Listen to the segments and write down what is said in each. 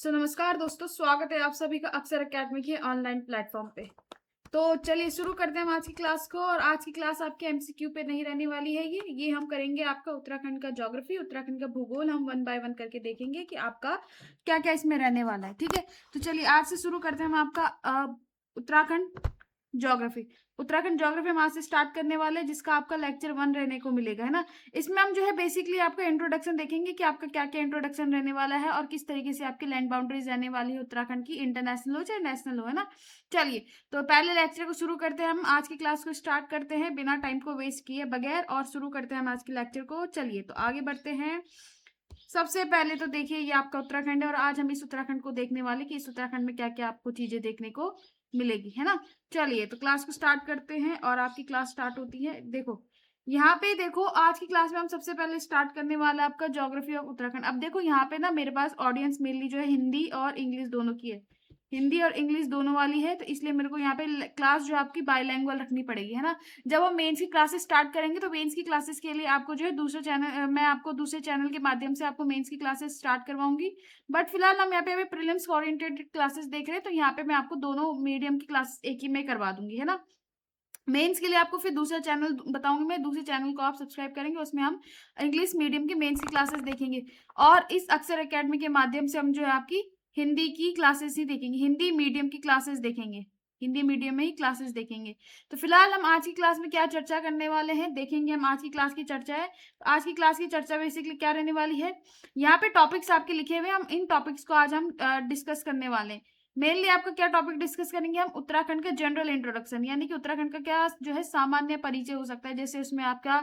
नमस्कार दोस्तों, स्वागत है आप सभी का अक्षर अकेडमी के ऑनलाइन प्लेटफॉर्म पे। तो चलिए शुरू करते हैं हम आज की क्लास को। और आज की क्लास आपके एमसीक्यू पे नहीं रहने वाली है। ये हम करेंगे आपका उत्तराखंड का ज्योग्राफी, उत्तराखंड का भूगोल। हम वन बाय वन करके देखेंगे कि आपका क्या क्या इसमें रहने वाला है। ठीक है, तो चलिए आज से शुरू करते हैं हम आपका उत्तराखंड ज्योग्राफी। उत्तराखंड ज्योग्राफी हम आज से स्टार्ट करने वाले हैं, जिसका आपका लेक्चर 1 रहने को मिलेगा, है ना। इसमें हम जो है बेसिकली आपका इंट्रोडक्शन देखेंगे कि आपका क्या क्या इंट्रोडक्शन रहने वाला है और किस तरीके से आपकी लैंड बाउंड्रीज रहने वाली है उत्तराखंड की, इंटरनेशनल हो चाहे नेशनल हो, है ना। चलिए, तो पहले लेक्चर को शुरू करते हैं। हम आज की क्लास को स्टार्ट करते हैं बिना टाइम को वेस्ट किए बगैर और शुरू करते हैं हम आज के लेक्चर को। चलिए तो आगे बढ़ते हैं। सबसे पहले तो देखिए ये आपका उत्तराखंड है और आज हम इस उत्तराखंड को देखने वाले कि इस उत्तराखंड में क्या क्या आपको चीजें देखने को मिलेगी, है ना। चलिए तो क्लास को स्टार्ट करते हैं और आपकी क्लास स्टार्ट होती है। देखो यहाँ पे, देखो आज की क्लास में हम सबसे पहले स्टार्ट करने वाला आपका ज्योग्राफी ऑफ उत्तराखंड। अब देखो यहाँ पे ना मेरे पास ऑडियंस मेनली जो है हिंदी और इंग्लिश दोनों की है, हिंदी और इंग्लिश दोनों वाली है, तो इसलिए मेरे को यहाँ पे क्लास जो आपकी बाईलैंग्वेज रखनी पड़ेगी, है ना। जब हम मेंस की क्लासेस स्टार्ट करेंगे तो मेंस की क्लासेस के लिए आपको जो है दूसरे चैनल, मैं आपको दूसरे चैनल के माध्यम से आपको मेंस की क्लासेस स्टार्ट करवाऊंगी। बट फिलहाल हम यहाँ पे अभी प्रीलिम्स ओरिएंटेड क्लासेस देख रहे हैं, तो यहाँ पे मैं आपको दोनों मीडियम की क्लासेस एक ही में करवा दूंगी, है ना। मेंस के लिए आपको फिर दूसरा चैनल बताऊंगी मैं, दूसरे चैनल को आप सब्सक्राइब करेंगे, उसमें हम इंग्लिश मीडियम की मेंस की क्लासेस देखेंगे। और इस अक्षर एकेडमी के माध्यम से हम जो है आपकी हिंदी की क्लासेस ही देखेंगे, हिंदी मीडियम की क्लासेस देखेंगे, हिंदी मीडियम में ही क्लासेस देखेंगे। तो फिलहाल हम आज की क्लास में क्या चर्चा करने वाले हैं देखेंगे हम। आज की क्लास की चर्चा है, आज की क्लास की चर्चा बेसिकली क्या रहने वाली है। यहाँ पे टॉपिक्स आपके लिखे हुए, हम इन टॉपिक्स को आज हम डिस्कस करने वाले हैं। मेनली आपका क्या टॉपिक डिस्कस करेंगे हम, उत्तराखंड का जनरल इंट्रोडक्शन, यानी कि उत्तराखंड का क्या जो है सामान्य परिचय हो सकता है। जैसे उसमें आपका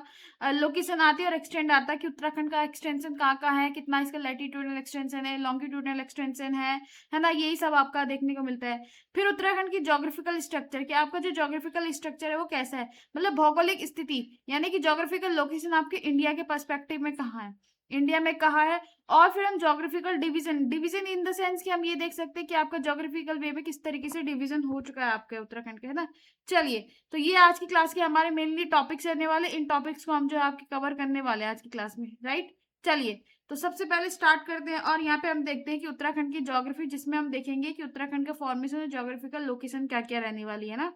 लोकेशन आती है और एक्सटेंड आता है कि उत्तराखंड का एक्सटेंशन कहाँ कहाँ है, कितना इसका लैटिट्यूडनल एक्सटेंशन है, लॉन्गिट्यूडनल एक्सटेंशन है ना, यही सब आपका देखने को मिलता है। फिर उत्तराखंड की जोग्राफिकल स्ट्रक्चर, कि आपका जो जोग्राफिकल स्ट्रक्चर है वो कैसा है, मतलब भौगोलिक स्थिति, यानी कि जोग्राफिकल लोकेशन आपके इंडिया के पर्सपेक्टिव में कहाँ है, इंडिया में कहाँ है। और फिर हम geographical division, division in the sense कि हम ये देख सकते हैं कि आपका ज्योग्राफिकल वे में किस तरीके से डिवीजन हो चुका है आपके उत्तराखंड का, है ना। चलिए, तो ये आज की क्लास के हमारे मेनली टॉपिक्स रहने वाले, इन टॉपिक्स को हम जो है आपके कवर करने वाले हैं आज की क्लास में, राइट। चलिए, तो सबसे पहले स्टार्ट करते हैं और यहाँ पे हम देखते हैं कि उत्तराखंड की ज्योग्राफी, जिसमें हम देखेंगे कि उत्तराखंड का फॉर्मेशन और ज्योग्राफिकल लोकेशन क्या क्या रहने वाली है ना।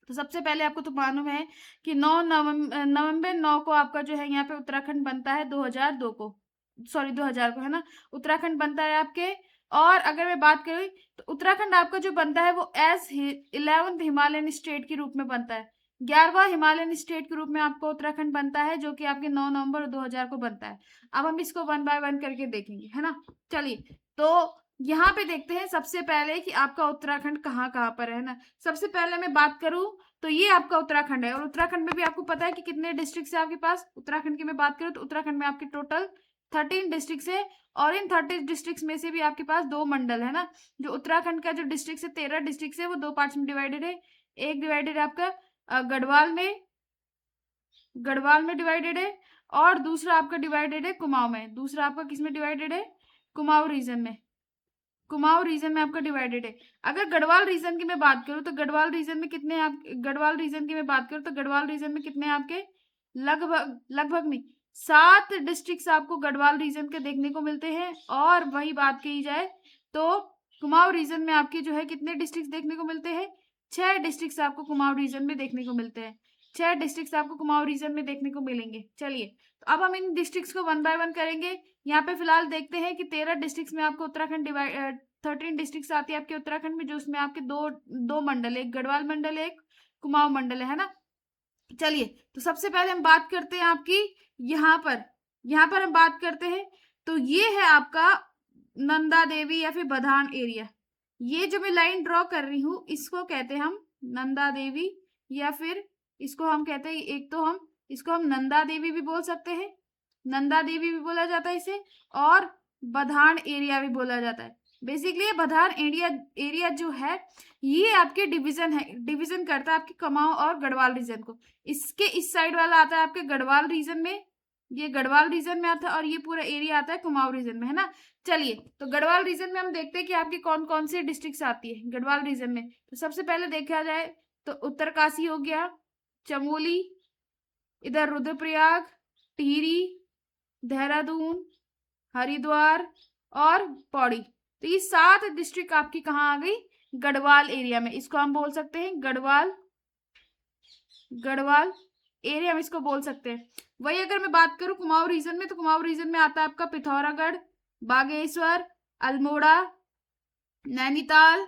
तो सबसे पहले आपको तो मालूम है कि 9 नवंबर 9 को आपका जो है यहाँ पे उत्तराखंड बनता है, 2002 को, सॉरी 2000 को, है ना। उत्तराखंड बनता है आपके। और अगर मैं बात करूँ तो उत्तराखंड आपका जो बनता है वो एज 11th हिमालयन स्टेट के रूप में बनता है, 11वां हिमालयन स्टेट के रूप में आपको उत्तराखंड बनता है, जो कि आपके 9 नवंबर 2000 को बनता है। अब हम इसको वन बाय वन करके देखेंगे, है ना। चलिए, तो यहाँ पे देखते हैं सबसे पहले कि आपका उत्तराखंड कहाँ कहाँ पर है ना। सबसे पहले मैं बात करूं तो ये आपका उत्तराखंड है, और उत्तराखंड में भी आपको पता है कि कितने डिस्ट्रिक्ट है आपके पास। उत्तराखंड की मैं बात करूं तो उत्तराखंड में आपके टोटल 13 डिस्ट्रिक्ट है, और इन 30 डिस्ट्रिक्ट में से भी आपके पास 2 मंडल है ना। जो उत्तराखंड का जो डिस्ट्रिक्ट है, 13 डिस्ट्रिक्ट है, वो 2 पार्ट्स में डिवाइडेड है। एक डिवाइडेड है आपका गढ़वाल में, गढ़वाल में डिवाइडेड है, और दूसरा आपका डिवाइडेड है कुमाऊं में। दूसरा आपका किस में डिवाइडेड है, कुमाऊं रीजन में, कुमाऊं रीजन में आपका डिवाइडेड है। अगर गढ़वाल रीजन की मैं बात करूं तो गढ़वाल रीजन में कितने आप, गढ़वाल रीजन की मैं बात करूं तो गढ़वाल रीजन में कितने आपके, लगभग लगभग नहीं, 7 डिस्ट्रिक्ट आपको गढ़वाल रीजन के देखने को मिलते हैं। और वही बात कही जाए तो कुमाऊं रीजन में आपके जो है कितने डिस्ट्रिक्ट देखने को मिलते हैं, 6 डिस्ट्रिक्ट आपको कुमाऊं रीजन में देखने को मिलते हैं, 6 डिस्ट्रिक्ट आपको कुमाऊं रीजन में देखने को मिलेंगे। चलिए, तो अब हम इन डिस्ट्रिक्ट्स को वन बाय वन करेंगे। यहाँ पे फिलहाल देखते हैं कि 13 डिस्ट्रिक्ट में आपको उत्तराखंड डिवाइड, 13 डिस्ट्रिक्ट आती है आपके उत्तराखंड में, जो उसमें आपके दो दो मंडल, एक गढ़वाल मंडल है, एक कुमाऊं मंडल है ना। चलिए, तो सबसे पहले हम बात करते हैं आपकी यहाँ पर हम बात करते हैं तो ये है आपका नंदा देवी या फिर बधान एरिया। ये जो मैं लाइन ड्रॉ कर रही हूँ इसको कहते हैं हम नंदा देवी, या फिर इसको हम कहते हैं, एक तो हम इसको हम नंदा देवी भी बोल सकते हैं, नंदा देवी भी बोला जाता है इसे, और बधान एरिया भी बोला जाता है। बेसिकली ये बधान एरिया एरिया जो है ये आपके डिवीजन है, डिवीजन करता है आपके कुमाऊं और गढ़वाल रीजन को। इसके इस साइड वाला आता है आपके गढ़वाल रीजन में, ये गढ़वाल रीजन में आता है, और ये पूरा एरिया आता है कुमाऊं रीजन में, है ना। चलिए, तो गढ़वाल रीजन में हम देखते हैं कि आपकी कौन कौन सी डिस्ट्रिक्ट आती है गढ़वाल रीजन में। तो सबसे पहले देखा जाए तो उत्तरकाशी हो गया, चमोली, इधर रुद्रप्रयाग, टिहरी, देहरादून, हरिद्वार और पौड़ी। तो ये 7 डिस्ट्रिक्ट आपकी कहाँ आ गई, गढ़वाल एरिया में। इसको हम बोल सकते हैं गढ़वाल एरिया में इसको बोल सकते हैं। वही अगर मैं बात करूं कुमाऊं रीजन में, तो कुमाऊं रीजन में आता है आपका पिथौरागढ़, बागेश्वर, अल्मोड़ा, नैनीताल,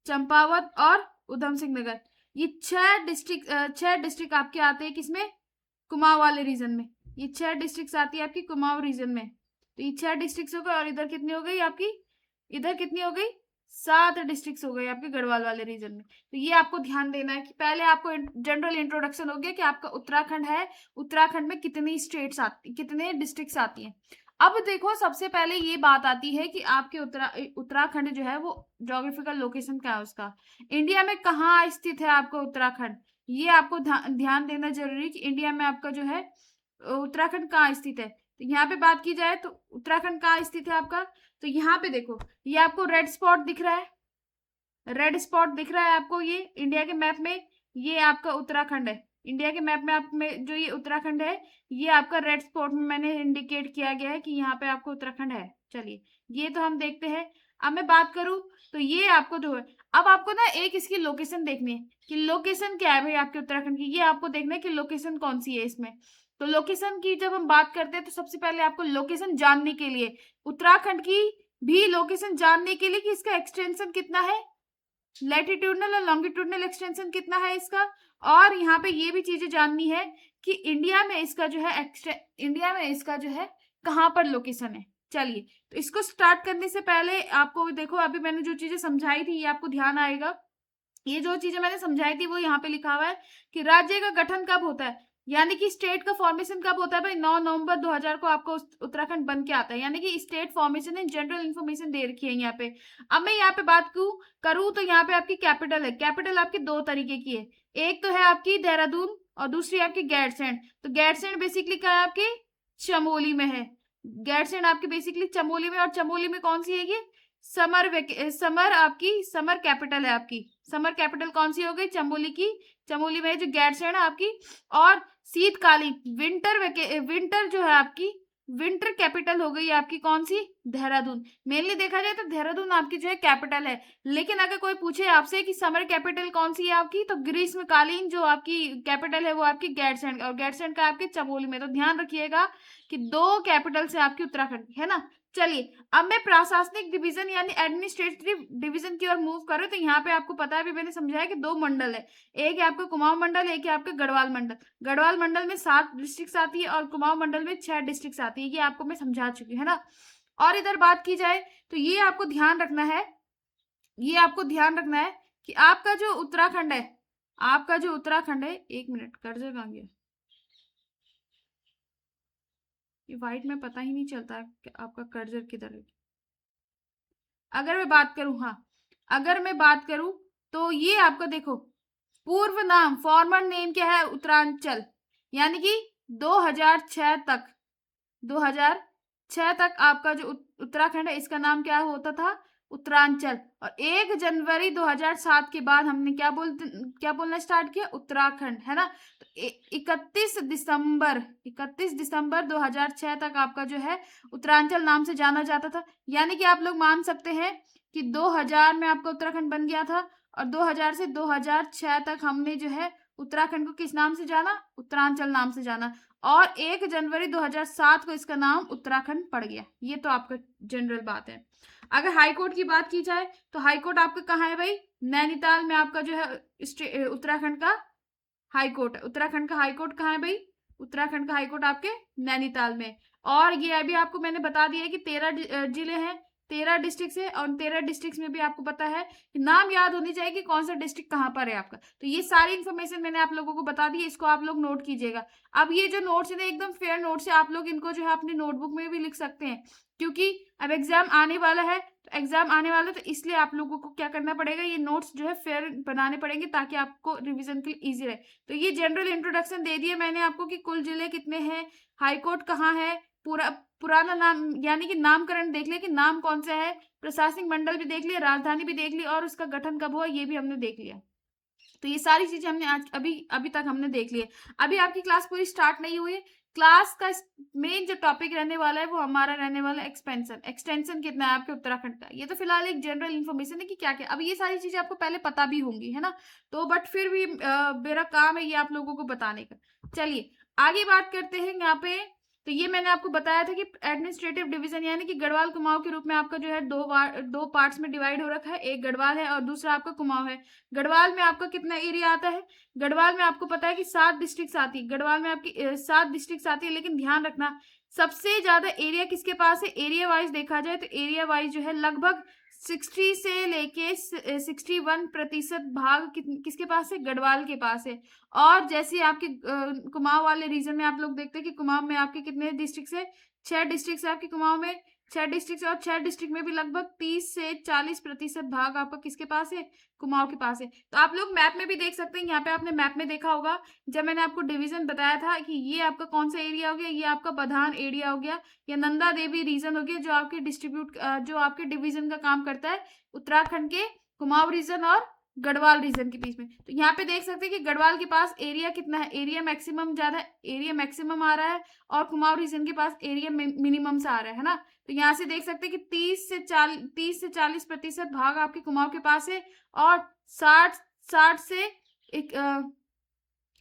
चंपावत और उधम सिंह नगर। ये 6 डिस्ट्रिक्ट आपके आते हैं किसमें, कुमाऊं वाले रीजन में। ये 6 डिस्ट्रिक्ट आती है आपकी कुमाऊं रीजन में। तो ये 6 डिस्ट्रिक्ट हो गए, और इधर कितनी हो गई आपकी, इधर कितनी हो गई, 7 डिस्ट्रिक्ट हो गई आपके गढ़वाल वाले रीजन में। तो ये आपको ध्यान देना है कि पहले आपको जनरल इंट्रोडक्शन हो गया कि आपका उत्तराखंड है, उत्तराखंड में कितनी स्टेट्स आती, कितने डिस्ट्रिक्ट्स आती हैं। अब देखो सबसे पहले ये बात आती है कि आपके उत्तराखंड जो है वो ज्योग्राफिकल लोकेशन क्या है उसका, इंडिया में कहाँ स्थित है आपका उत्तराखंड। ये आपको ध्यान देना जरूरी कि इंडिया में आपका जो है उत्तराखंड कहाँ स्थित है। तो यहाँ पे बात की जाए तो उत्तराखंड कहाँ स्थित है आपका, तो यहाँ पे देखो ये आपको रेड स्पॉट दिख रहा है, रेड स्पॉट दिख रहा है आपको ये इंडिया के मैप में, ये आपका उत्तराखंड है। इंडिया के मैप में आप में जो ये उत्तराखंड है, ये आपका रेड स्पॉट में मैंने इंडिकेट किया गया है कि यहाँ पे आपको उत्तराखंड है। चलिए ये तो हम देखते हैं। अब मैं बात करूं तो ये आपको जो है, अब आपको ना एक इसकी लोकेशन देखनी है कि लोकेशन क्या है भाई आपके उत्तराखंड की, ये आपको देखना है कि लोकेशन कौन सी है इसमें। तो लोकेशन की जब हम बात करते हैं तो सबसे पहले आपको लोकेशन जानने के लिए, उत्तराखंड की भी लोकेशन जानने के लिए कि इसका एक्सटेंशन कितना है, लैटिट्यूडनल और लॉन्गिट्यूडनल एक्सटेंशन कितना है इसका, और यहाँ पे ये भी चीजें जाननी है कि इंडिया में इसका जो है इंडिया में इसका जो है कहाँ पर लोकेशन है। चलिए तो इसको स्टार्ट करने से पहले आपको देखो, अभी मैंने जो चीजें समझाई थी ये आपको ध्यान आएगा। ये जो चीजें मैंने समझाई थी वो यहाँ पे लिखा हुआ है कि राज्य का गठन कब होता है, यानी कि स्टेट का फॉर्मेशन कब होता है भाई, 9 नवंबर 2000 को आपको उत्तराखंड बन के आता है, यानी कि स्टेट फॉर्मेशन है, जनरल इन्फॉर्मेशन दे रखी है यहाँ पे। अब मैं यहाँ पे बात करूँ तो यहाँ पे आपकी कैपिटल है, कैपिटल आपकी 2 तरीके की है, एक तो है आपकी देहरादून और दूसरी आपकी गैरसैंण। तो गैरसैंण बेसिकली क्या है आपकी चमोली में है, गैरसैंण आपकी बेसिकली चमोली में, और चमोली में कौन सी है ये समर आपकी समर कैपिटल है आपकी, समर कैपिटल कौन सी हो गई चमोली की, चमोली में जो गैरसैंण है आपकी। और शीतकालीन विंटर जो है आपकी विंटर कैपिटल हो गई आपकी कौन सी, देहरादून। मेनली देखा जाए तो देहरादून आपकी जो है कैपिटल है, लेकिन अगर कोई पूछे आपसे कि समर कैपिटल कौन सी है आपकी, तो ग्रीष्मकालीन जो आपकी कैपिटल है वो आपकी गैरसैंण, और गैरसैंण का आपके चमोली में। तो ध्यान रखिएगा कि 2 कैपिटल से आपकी उत्तराखंड की है ना। चलिए अब मैं प्रशासनिक डिवीजन यानी एडमिनिस्ट्रेटिव डिवीजन की ओर मूव कर रहे हैं। तो यहाँ पे आपको पता है अभी मैंने समझाया कि 2 मंडल है, एक है आपका कुमाऊं मंडल, एक है आपका गढ़वाल मंडल। गढ़वाल मंडल में 7 डिस्ट्रिक्ट आती है और कुमाऊं मंडल में 6 डिस्ट्रिक्ट आती है, ये आपको मैं समझा चुकी हूँ है ना। और इधर बात की जाए तो ये आपको ध्यान रखना है, ये आपको ध्यान रखना है कि आपका जो उत्तराखंड है, आपका जो उत्तराखंड है, 1 मिनट कर्जर कहाँ गया, ये व्हाइट में पता ही नहीं चलता कि आपका कर्जर किधर है। अगर मैं बात करूं, हाँ अगर मैं बात करूं तो ये आपका देखो पूर्व नाम फॉर्मर नेम क्या है, उत्तरांचल, यानी कि 2006 तक आपका जो उत्तराखंड है इसका नाम क्या होता था, उत्तरांचल। और 1 जनवरी 2007 के बाद हमने क्या बोलना स्टार्ट किया, उत्तराखंड है ना। तो 31 दिसंबर 2006 तक आपका जो है उत्तरांचल नाम से जाना जाता था, यानी कि आप लोग मान सकते हैं कि 2000 में आपका उत्तराखंड बन गया था, और 2000 से 2006 तक हमने जो है उत्तराखंड को किस नाम से जाना, उत्तरांचल नाम से जाना, और 1 जनवरी 2007 को इसका नाम उत्तराखंड पड़ गया। ये तो आपका जनरल बात है। अगर हाईकोर्ट की बात की जाए तो हाईकोर्ट आपका कहाँ है भाई, नैनीताल में आपका जो है उत्तराखंड का हाईकोर्ट है। उत्तराखंड का हाईकोर्ट कहाँ है भाई, उत्तराखंड का हाईकोर्ट आपके नैनीताल में। और ये अभी आपको मैंने बता दिया कि 13 जिले हैं, 13 डिस्ट्रिक्ट है, और 13 डिस्ट्रिक्ट में भी आपको पता है कि नाम याद होनी चाहिए कि कौन सा डिस्ट्रिक्ट कहाँ पर है आपका। तो ये सारी इन्फॉर्मेशन मैंने आप लोगों को बता दी है, इसको आप लोग नोट कीजिएगा। अब ये जो नोट्स है एकदम फेयर नोट्स है, आप लोग इनको जो है अपनी नोटबुक में भी लिख सकते हैं, क्योंकि अब एग्जाम आने वाला है, तो इसलिए आप लोगों को क्या करना पड़ेगा, ये नोट्स जो है फेयर बनाने पड़ेंगे ताकि आपको रिवीजन के लिए इजी रहे। तो ये जनरल इंट्रोडक्शन दे दिया मैंने आपको कि कुल जिले कितने हैं, हाईकोर्ट कहाँ है, पुराना नाम यानी कि नामकरण देख लिया कि नाम कौन सा है, प्रशासनिक मंडल भी देख लिया, राजधानी भी देख ली, और उसका गठन कब हुआ ये भी हमने देख लिया। तो ये सारी चीजें हमने आज अभी तक हमने देख ली है। अभी आपकी क्लास पूरी स्टार्ट नहीं हुई है। क्लास का मेन जो टॉपिक रहने वाला है वो हमारा रहने वाला है एक्सपेंशन। एक्सटेंशन कितना है आपके उत्तराखंड का, ये तो फिलहाल एक जनरल इन्फॉर्मेशन है कि क्या क्या, अब ये सारी चीजें आपको पहले पता भी होंगी, है ना। तो बट फिर भी मेरा काम है ये आप लोगों को बताने का। चलिए आगे बात करते हैं यहाँ पे। तो ये मैंने आपको बताया था कि एडमिनिस्ट्रेटिव डिवीजन यानी कि गढ़वाल कुमाऊं के रूप में आपका जो है दो पार्ट्स में डिवाइड हो रखा है। एक गढ़वाल है और दूसरा आपका कुमाऊं है। गढ़वाल में आपका कितना एरिया आता है? गढ़वाल में आपको पता है कि 7 डिस्ट्रिक्ट आती है। गढ़वाल में आपकी 7 डिस्ट्रिक्ट आती है, लेकिन ध्यान रखना सबसे ज्यादा एरिया किसके पास है? एरिया वाइज देखा जाए तो एरिया वाइज जो है लगभग 60 से लेके 61% भाग किसके पास है? गढ़वाल के पास है। और जैसे आपके कुमाऊं वाले रीजन में आप लोग देखते हैं कि कुमाऊं में आपके कितने डिस्ट्रिक्ट है? 6 डिस्ट्रिक्ट है आपके कुमाऊं में। 6 डिस्ट्रिक्ट और 6 डिस्ट्रिक्ट में भी लगभग 30 से 40% भाग आपका किसके पास है? कुमाऊं के पास है। तो आप लोग मैप में भी देख सकते हैं, यहाँ पे आपने मैप में देखा होगा जब मैंने आपको डिवीजन बताया था कि ये आपका कौन सा एरिया हो गया, ये आपका बधान एरिया हो गया, या नंदा देवी रीजन हो गया, जो आपके डिवीजन का काम करता है उत्तराखंड के कुमाऊं रीजन और गढ़वाल रीजन के बीच में। तो यहाँ पे देख सकते हैं कि गढ़वाल के पास एरिया कितना है? एरिया मैक्सिमम ज्यादा, एरिया मैक्सिमम आ रहा है, और कुमाऊं रीजन के पास एरिया मिनिमम से आ रहा है ना। तो यहाँ से देख सकते हैं कि 30 से 40% भाग आपके कुमाऊं के पास है, और 60 से एक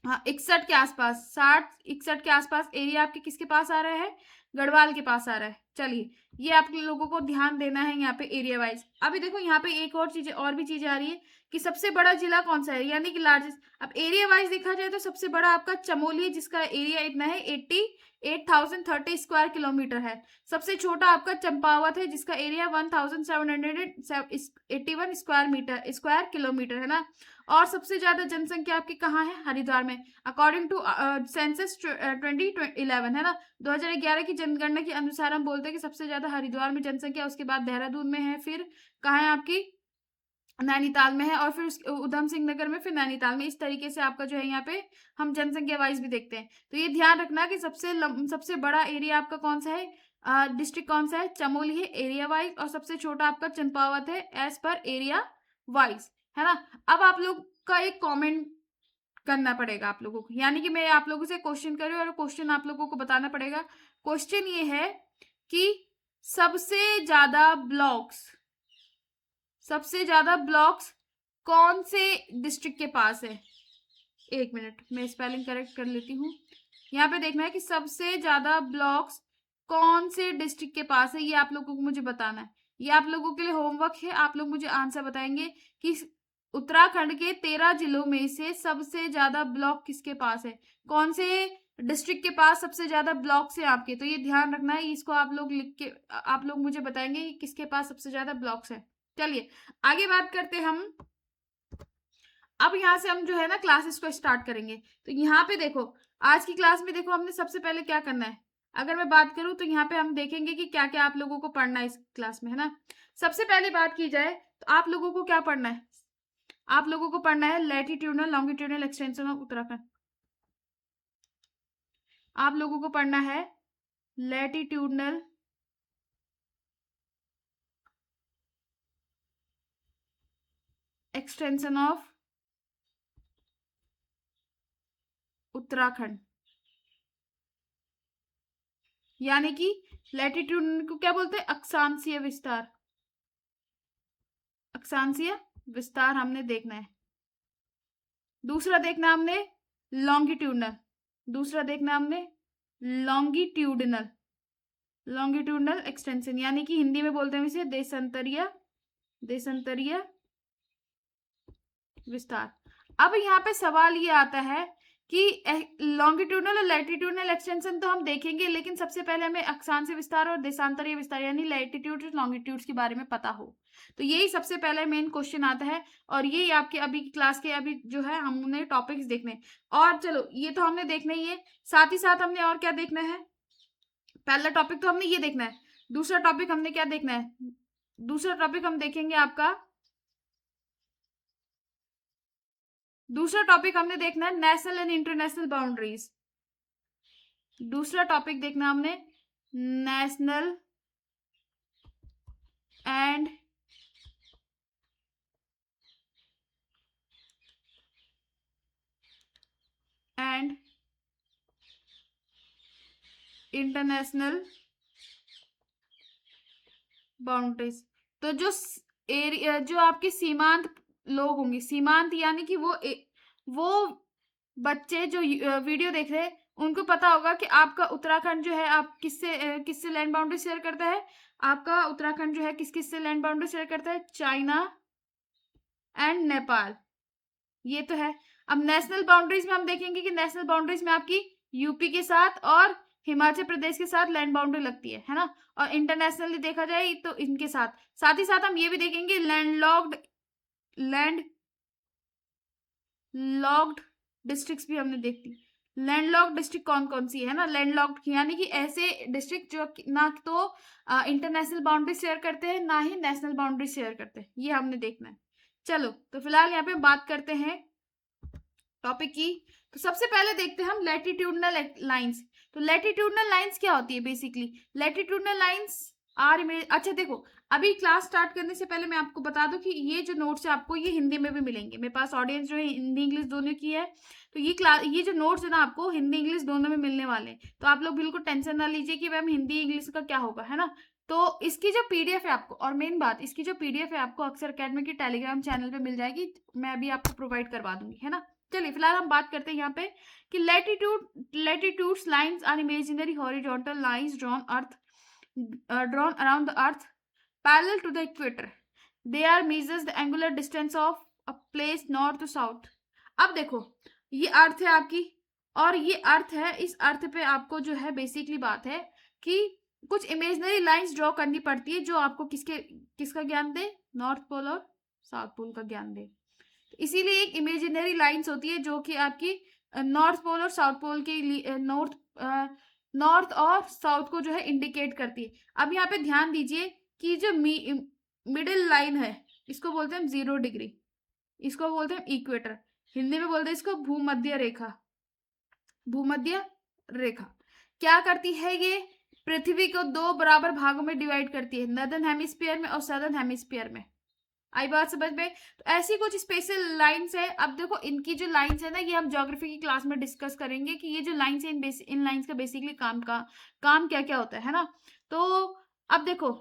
हाँ 61 के आसपास, 60-61 के आसपास एरिया आपके किसके पास आ रहा है? गढ़वाल के पास आ रहा है। चलिए ये आप लोगों को ध्यान देना है यहाँ पे एरिया वाइज। अभी देखो यहाँ पे एक और चीज, और भी चीजें आ रही है कि सबसे बड़ा जिला कौन सा है, यानी कि लार्जेस्ट। अब एरिया वाइज देखा जाए तो सबसे बड़ा आपका चमोली है, जिसका एरिया इतना है 88,030 स्क्वायर किलोमीटर है। सबसे छोटा आपका चंपावत है, जिसका एरिया 1,781 स्क्वायर किलोमीटर है ना। और सबसे ज्यादा जनसंख्या आपकी कहाँ है? हरिद्वार में, अकॉर्डिंग टू सेंसस 2011, है ना। 2011 की जनगणना के अनुसार हम बोलते हैं कि सबसे ज्यादा हरिद्वार में जनसंख्या, उसके बाद देहरादून में है, फिर कहाँ है आपकी? नैनीताल में है, और फिर उधम सिंह नगर में, फिर नैनीताल में। इस तरीके से आपका जो है यहाँ पे हम जनसंख्या वाइज भी देखते हैं। तो ये ध्यान रखना कि सबसे बड़ा एरिया आपका कौन सा है, डिस्ट्रिक्ट कौन सा है? चमोली है एरिया वाइज, और सबसे छोटा आपका चंपावत है एज पर एरिया वाइज, है ना। अब आप लोग का एक कमेंट करना पड़ेगा आप लोगों को, यानी कि मैं आप लोगों से क्वेश्चन कर रही हूँ और क्वेश्चन आप लोगों को बताना पड़ेगा। क्वेश्चन ये है कि सबसे ज्यादा ब्लॉक्स कौन से डिस्ट्रिक्ट के पास है? एक मिनट मैं स्पेलिंग करेक्ट कर लेती हूँ। यहाँ पे देखना है कि सबसे ज्यादा ब्लॉक्स कौन से डिस्ट्रिक्ट के पास है, ये आप लोगों को मुझे बताना है। ये आप लोगों के लिए होमवर्क है, आप लोग मुझे आंसर बताएंगे कि उत्तराखंड के 13 जिलों में से सबसे ज्यादा ब्लॉक किसके पास है, कौन से डिस्ट्रिक्ट के पास सबसे ज्यादा ब्लॉक्स है आपके। तो ये ध्यान रखना है, इसको आप लोग लिख के आप लोग मुझे बताएंगे कि किसके पास सबसे ज्यादा ब्लॉक्स है। चलिए आगे बात करते हैं हम। अब यहाँ से हम जो है ना क्लासेस को स्टार्ट करेंगे। तो यहाँ पे देखो आज की क्लास में देखो हमने सबसे पहले क्या करना है। अगर मैं बात करूं तो यहाँ पे हम देखेंगे कि क्या क्या आप लोगों को पढ़ना है इस क्लास में, है ना। सबसे पहले बात की जाए तो आप लोगों को क्या पढ़ना है? आप लोगों को पढ़ना है latitudinal longitudinal extension of Uttarakhand. आप लोगों को पढ़ना है लैटिट्यूडनल एक्सटेंशन ऑफ उत्तराखंड, यानी कि लैटिट्यूड को क्या बोलते हैं? अक्षांशीय विस्तार। अक्षांशीय विस्तार हमने देखना है। दूसरा देखना हमने लॉन्गिट्यूडनल, दूसरा देखना हमने लॉन्गिट्यूडनल लॉन्गिट्यूडनल एक्सटेंशन, यानी कि हिंदी में बोलते हैं इसे देशांतरीय विस्तार। अब यहाँ पे सवाल ये आता है कि लॉन्गिट्यूडनल और लैटिट्यूडनल एक्सटेंशन तो हम देखेंगे, लेकिन सबसे पहले हमें अक्षांशीय विस्तार और देशांतरीय विस्तार यानी लैटिट्यूड और लॉन्गिट्यूड्स के बारे में पता हो। तो यही सबसे पहले मेन क्वेश्चन आता है, और यही आपके अभी की क्लास के अभी जो है हमने टॉपिक्स देखने। और चलो ये तो हमने देखना ही है, साथ ही साथ हमने और क्या देखना है? पहला टॉपिक तो हमने ये देखना है, दूसरा टॉपिक हमने क्या देखना है? दूसरा टॉपिक हम देखेंगे आपका, दूसरा टॉपिक हमने देखना है नेशनल एंड इंटरनेशनल बाउंड्रीज। दूसरा टॉपिक देखना हमने national and and international boundaries. तो जो एरिया, जो आपके सीमांत लोग होंगे, सीमांत यानी कि वो बच्चे जो वीडियो देख रहे हैं उनको पता होगा कि आपका उत्तराखंड जो है, आप किससे लैंड बाउंड्री शेयर करता है। आपका उत्तराखंड जो है किस किस से लैंड बाउंड्री शेयर करता है, चाइना एंड नेपाल। ये तो है। अब नेशनल बाउंड्रीज में हम देखेंगे कि नेशनल बाउंड्रीज में आपकी यूपी के साथ और हिमाचल प्रदेश के साथ लैंड बाउंड्री लगती है ना। और इंटरनेशनली देखा जाए तो इनके साथ साथ ही साथ हम ये भी देखेंगे लैंड लॉक्ड डिस्ट्रिक्ट्स भी हमने देखती। लैंडलॉक्ड डिस्ट्रिक्ट कौन कौन सी है ना, लैंडलॉक्ड यानी कि ऐसे डिस्ट्रिक्ट जो ना तो इंटरनेशनल बाउंड्री शेयर करते हैं ना ही नेशनल बाउंड्री शेयर करते हैं, ये हमने देखना है। चलो तो फिलहाल यहाँ पे बात करते हैं टॉपिक की। तो सबसे पहले देखते हैं हम लैटिट्यूडनल लाइंस। तो लैटिट्यूडनल लाइंस क्या होती है basically, latitudinal lines are image. अच्छा देखो, अभी क्लास स्टार्ट करने से पहले मैं आपको बता दूं कि ये जो नोट्स है आपको ये हिंदी में भी मिलेंगे। मेरे पास ऑडियंस जो है हिंदी इंग्लिश दोनों की है, तो ये जो नोट्स है ना आपको हिंदी इंग्लिश दोनों में मिलने वाले हैं। तो आप लोग बिल्कुल टेंशन ना लीजिए कि मैम हिंदी इंग्लिश का क्या होगा, है ना। तो इसकी जो पीडीएफ है आपको, और मेन बात इसकी जो पीडीएफ है आपको अक्षर अकेडमी के टेलीग्राम चैनल पे मिल जाएगी, मैं अभी आपको प्रोवाइड करवा दूंगी, है ना। चलिए फिलहाल हम बात करते हैं यहाँ पे कि latitudes lines are imaginary horizontal lines drawn around the earth parallel to the equator. They are measures the angular distance of a place north to south. अब देखो ये अर्थ है आपकी और ये अर्थ है, इस अर्थ पे आपको जो है बेसिकली बात है कि कुछ इमेजिनरी लाइंस ड्रॉ करनी पड़ती है जो आपको किसका ज्ञान दे, नॉर्थ पोल और साउथ पोल का ज्ञान दे। इसीलिए एक इमेजिनरी लाइंस होती है जो कि आपकी नॉर्थ पोल और साउथ पोल के नॉर्थ और साउथ को जो है इंडिकेट करती है। अब यहाँ पे ध्यान दीजिए कि जो मिडिल लाइन है इसको बोलते हैं 0 डिग्री, इसको बोलते हैं इक्वेटर, हिंदी में बोलते हैं इसको भूमध्य रेखा। भूमध्य रेखा क्या करती है, ये पृथ्वी को 2 बराबर भागों में डिवाइड करती है, नॉर्दर्न हेमिस्फीयर में और सदर्न हेमिस्फीयर में। आई बात समझ में। तो ऐसी कुछ स्पेशल लाइंस है। अब देखो इनकी जो लाइंस है ना, ये हम ज्योग्राफी की क्लास में डिस्कस करेंगे कि ये जो लाइंस है इन लाइंस का बेसिकली काम क्या क्या होता है ना। तो अब देखो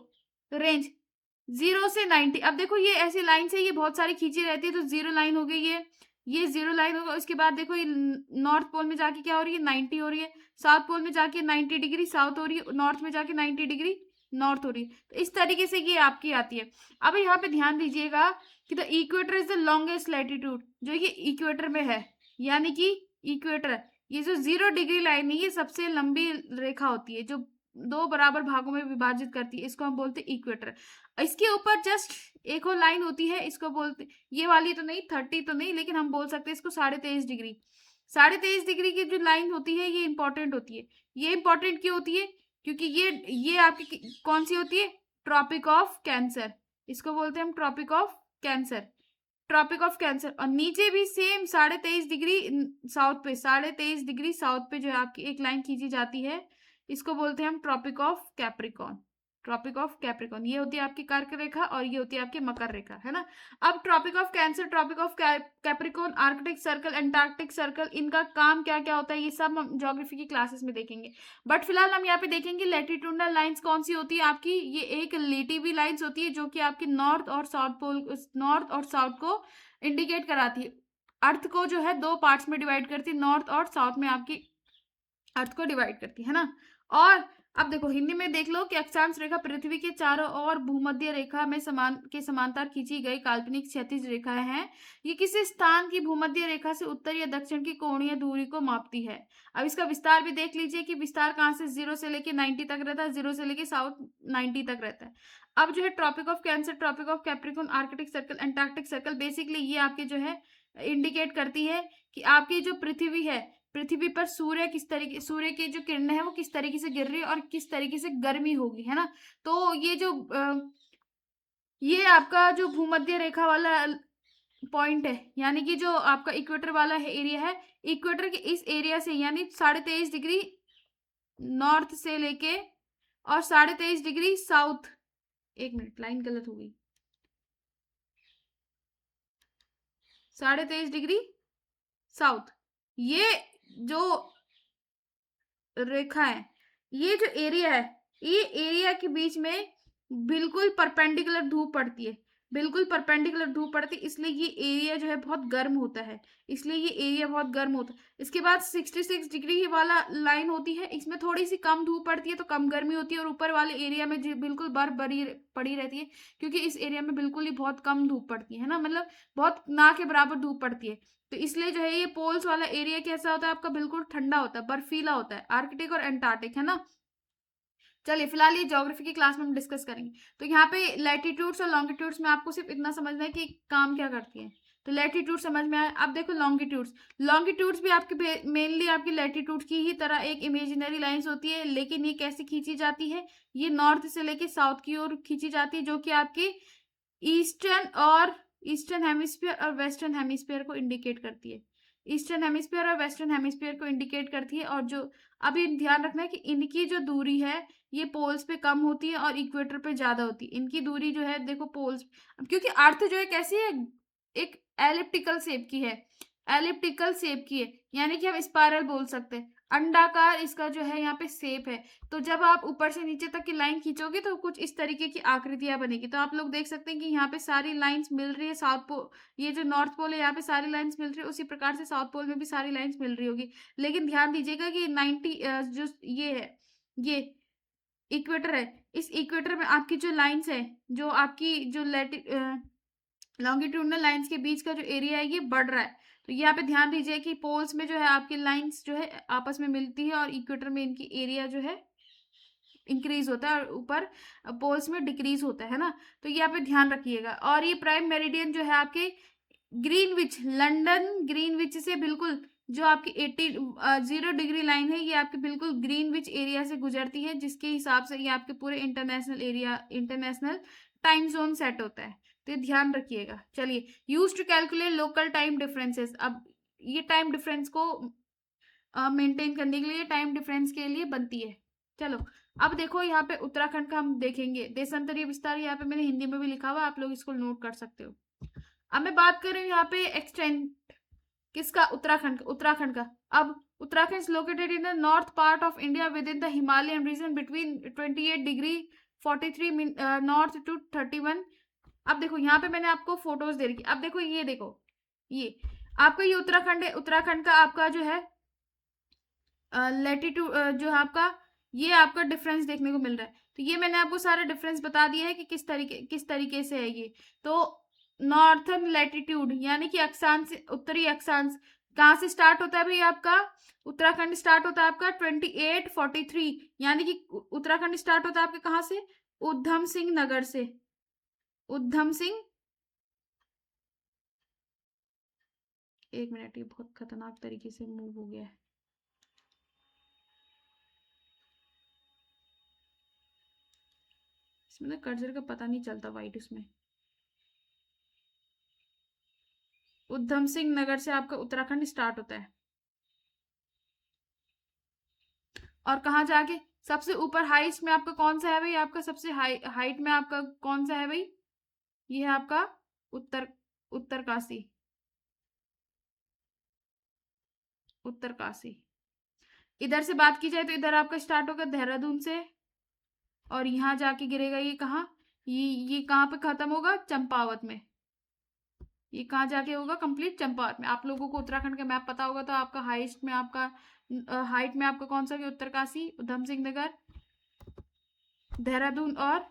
रेंज 0 से 90। अब देखो ये ऐसी लाइंस है, ये बहुत सारी खींची रहती है। तो 0 लाइन हो गई, ये 0 लाइन होगा। उसके बाद देखो ये नॉर्थ पोल में जाके क्या हो रही है, 90 हो रही है। साउथ पोल में जाके 90 डिग्री साउथ हो रही है, नॉर्थ में जाके 90 डिग्री नॉर्थ हो रही है। तो इस तरीके से ये आपकी आती है। अब यहाँ पे ध्यान दीजिएगा कि the equator is the longest latitude, जो ये इक्वेटर में है, यानी कि इक्वेटर ये जो 0 डिग्री लाइन है ये सबसे लंबी रेखा होती है जो 2 बराबर भागों में विभाजित करती है, इसको हम बोलते हैं इक्वेटर। इसके ऊपर जस्ट एक और लाइन होती है, इसको बोलते, ये वाली तो नहीं 30 तो नहीं, लेकिन हम बोल सकते हैं इसको 23.5 डिग्री। 23.5 डिग्री की जो लाइन होती है ये इंपॉर्टेंट होती है। ये इंपॉर्टेंट क्यों होती है, क्योंकि ये आपकी कौन सी होती है, ट्रॉपिक ऑफ कैंसर, इसको बोलते हैं हम Tropic of Cancer, Tropic of Cancer. और नीचे भी सेम 23.5 डिग्री साउथ पे, 23.5 डिग्री साउथ पे जो है आपकी एक लाइन खींची जाती है, इसको बोलते हैं हम Tropic of Capricorn. Tropic of Capricorn ये होती है आपकी कर्क रेखा और ये होती है आपकी मकर रेखा, है ना। अब Tropic of Cancer, Tropic of Capricorn, Arctic Circle, Antarctic Circle, इनका काम क्या क्या होता है ये सब हम ज्योग्राफी की क्लासेस में देखेंगे। बट फिलहाल हम यहाँ पे देखेंगे लैटिट्यूडनल लाइंस कौन सी होती है आपकी, ये एक लेटिव लाइंस होती है जो कि आपकी नॉर्थ और साउथ को इंडिकेट कराती है। अर्थ को जो है 2 पार्ट्स में डिवाइड करती है, नॉर्थ और साउथ में आपकी अर्थ को डिवाइड करती है ना। और अब देखो हिंदी में देख लो कि अक्षांश रेखा पृथ्वी के चारों ओर भूमध्य रेखा में समांतर खींची गई काल्पनिक क्षैतिज रेखाएं हैं। ये किसी स्थान की भूमध्य रेखा से उत्तर या दक्षिण की कोणीय दूरी को मापती है। अब इसका विस्तार भी देख लीजिए कि विस्तार कहाँ से 0 से लेके 90 तक रहता है, 0 से लेके साउथ 90 तक रहता है। अब जो है Tropic of Cancer, Tropic of Capricorn, Arctic Circle, Antarctic Circle, basically ये आपके जो है इंडिकेट करती है कि आपकी जो पृथ्वी है, पृथ्वी पर सूर्य की जो किरणें हैं वो किस तरीके से गिर रही है और किस तरीके से गर्मी होगी, है ना। तो ये आपका जो भूमध्य रेखा वाला पॉइंट है, यानी कि जो आपका इक्वेटर वाला है एरिया है, इक्वेटर के इस एरिया से यानी 23.5 डिग्री नॉर्थ से लेके और 23.5 डिग्री साउथ, एक मिनट लाइन गलत हो गई, 23.5 डिग्री साउथ, ये जो रेखा है, ये जो एरिया है, ये एरिया के बीच में बिल्कुल परपेंडिकुलर धूप पड़ती है, बिल्कुल परपेंडिकुलर धूप पड़ती है, इसलिए ये एरिया जो है बहुत गर्म होता है, इसलिए ये एरिया बहुत गर्म होता है। इसके बाद 66 डिग्री वाला लाइन होती है, इसमें थोड़ी सी कम धूप पड़ती है तो कम गर्मी होती है, और ऊपर वाले एरिया में बिल्कुल बर्फ बड़ी पड़ी रहती है, क्योंकि इस एरिया में बिल्कुल ही बहुत कम धूप पड़ती है ना, मतलब बहुत ना के बराबर धूप पड़ती है। तो इसलिए जो है ये पोल्स वाला एरिया कैसा होता है आपका, बिल्कुल ठंडा होता है, बर्फीला होता है, आर्कटिक और एंटार्क्टिक, है ना। चलिए फिलहाल ये ज्योग्राफी की क्लास में हम डिस्कस करेंगे। तो यहाँ पे लैटिट्यूड्स और लॉन्गिट्यूड्स में आपको सिर्फ इतना समझना है कि काम क्या करती है। तो लैटिट्यूड समझ में आया। अब देखो लॉन्गिट्यूड्स, लॉन्गिट्यूड्स भी आपके मेनली आपकी लैटिट्यूड की ही तरह एक इमेजिनरी लाइंस होती है, लेकिन ये कैसे खींची जाती है, ये नॉर्थ से लेके साउथ की ओर खींची जाती है, जो कि आपकी ईस्टर्न हेमिस्फीयर और वेस्टर्न हेमिस्फीयर को इंडिकेट करती है, ईस्टर्न हेमिस्फीयर और वेस्टर्न हेमिस्फीयर को इंडिकेट करती है। और जो अभी ध्यान रखना है कि इनकी जो दूरी है ये पोल्स पे कम होती है और इक्वेटर पे ज्यादा होती है। इनकी दूरी जो है देखो पोल्स, क्योंकि अर्थ जो है कैसी है, एक एलिप्टिकल शेप की है, एलिप्टिकल शेप की है, यानी कि हम स्पाइरल बोल सकते हैं, अंडाकार इसका जो है यहाँ पे शेप है। तो जब आप ऊपर से नीचे तक की लाइन खींचोगे तो कुछ इस तरीके की आकृतियां बनेगी। तो आप लोग देख सकते हैं कि यहाँ पे सारी लाइंस मिल रही है, साउथ पोल, ये जो नॉर्थ पोल है यहाँ पे सारी लाइंस मिल रही है, उसी प्रकार से साउथ पोल में भी सारी लाइंस मिल रही होगी। लेकिन ध्यान दीजिएगा कि 90 जो ये है, ये इक्वेटर है, इस इक्वेटर में आपकी जो लाइंस है, जो आपकी जो लॉन्गिट्यूडनल लाइंस के बीच का जो एरिया है ये बढ़ रहा है। तो यहाँ पे ध्यान दीजिए कि पोल्स में जो है आपकी लाइंस जो है आपस में मिलती है और इक्वेटर में इनकी एरिया जो है इंक्रीज होता है और ऊपर पोल्स में डिक्रीज होता है ना। तो यहाँ पे ध्यान रखिएगा। और ये प्राइम मेरिडियन जो है आपके ग्रीनविच, लंदन ग्रीनविच से बिल्कुल जो आपकी 0 डिग्री लाइन है, ये आपके बिल्कुल ग्रीनविच एरिया से गुजरती है, जिसके हिसाब से ये आपके पूरे international area, international time zone set होता है। तो ये ध्यान रखिएगा। चलिए, use to calculate local time differences. अब ये टाइम डिफरेंस को मेंटेन करने के लिए, टाइम डिफरेंस के लिए बनती है। चलो अब देखो यहाँ पे उत्तराखंड का हम देखेंगे, देशांतरीय विस्तार, यहाँ पे मैंने हिंदी में भी लिखा हुआ, आप लोग इसको नोट कर सकते हो। अब मैं बात कर रही हूँ यहाँ पे एक्सटेंड किसका, उत्तराखंड का। अब Uttarakhand is located in the north part of India within the Himalayan region between 28 degree 43 north to 31। अब देखो यहाँ पे मैंने आपको फोटोज दे रखी। अब देखो ये देखो, ये आपका ये उत्तराखंड है, उत्तराखंड का आपका जो है लैटिट्यूड जो है आपका, ये आपका डिफरेंस देखने को मिल रहा है। तो ये मैंने आपको सारा डिफरेंस बता दिया है कि किस तरीके से है ये। तो नॉर्थर्न लैटिट्यूड यानी कि अक्षांश, उत्तरी अक्षांश कहाँ से स्टार्ट होता है भाई आपका, उत्तराखंड स्टार्ट होता है आपका 2843, यानी कि उत्तराखंड स्टार्ट होता है आपके कहाँ से, उधम सिंह नगर से, उधम सिंह, एक मिनट, ये बहुत खतरनाक तरीके से मूव हो गया है। इसमें ना कर्सर का पता नहीं चलता, वाइट उसमें। उधम सिंह नगर से आपका उत्तराखंड स्टार्ट होता है और कहाँ जाके सबसे ऊपर हाइट में आपका कौन सा है भाई, आपका सबसे हाइट में आपका कौन सा है भाई, ये है आपका उत्तरकाशी, उत्तरकाशी। इधर से बात की जाए तो इधर आपका स्टार्ट होगा देहरादून से और यहाँ जाके गिरेगा ये कहाँ, ये कहाँ पे खत्म होगा, चंपावत में। ये कहाँ जाके होगा कंप्लीट, चंपावत में। आप लोगों को उत्तराखंड का मैप पता होगा तो आपका हाइट में आपका कौन सा, उत्तरकाशी, उधम सिंह नगर, देहरादून और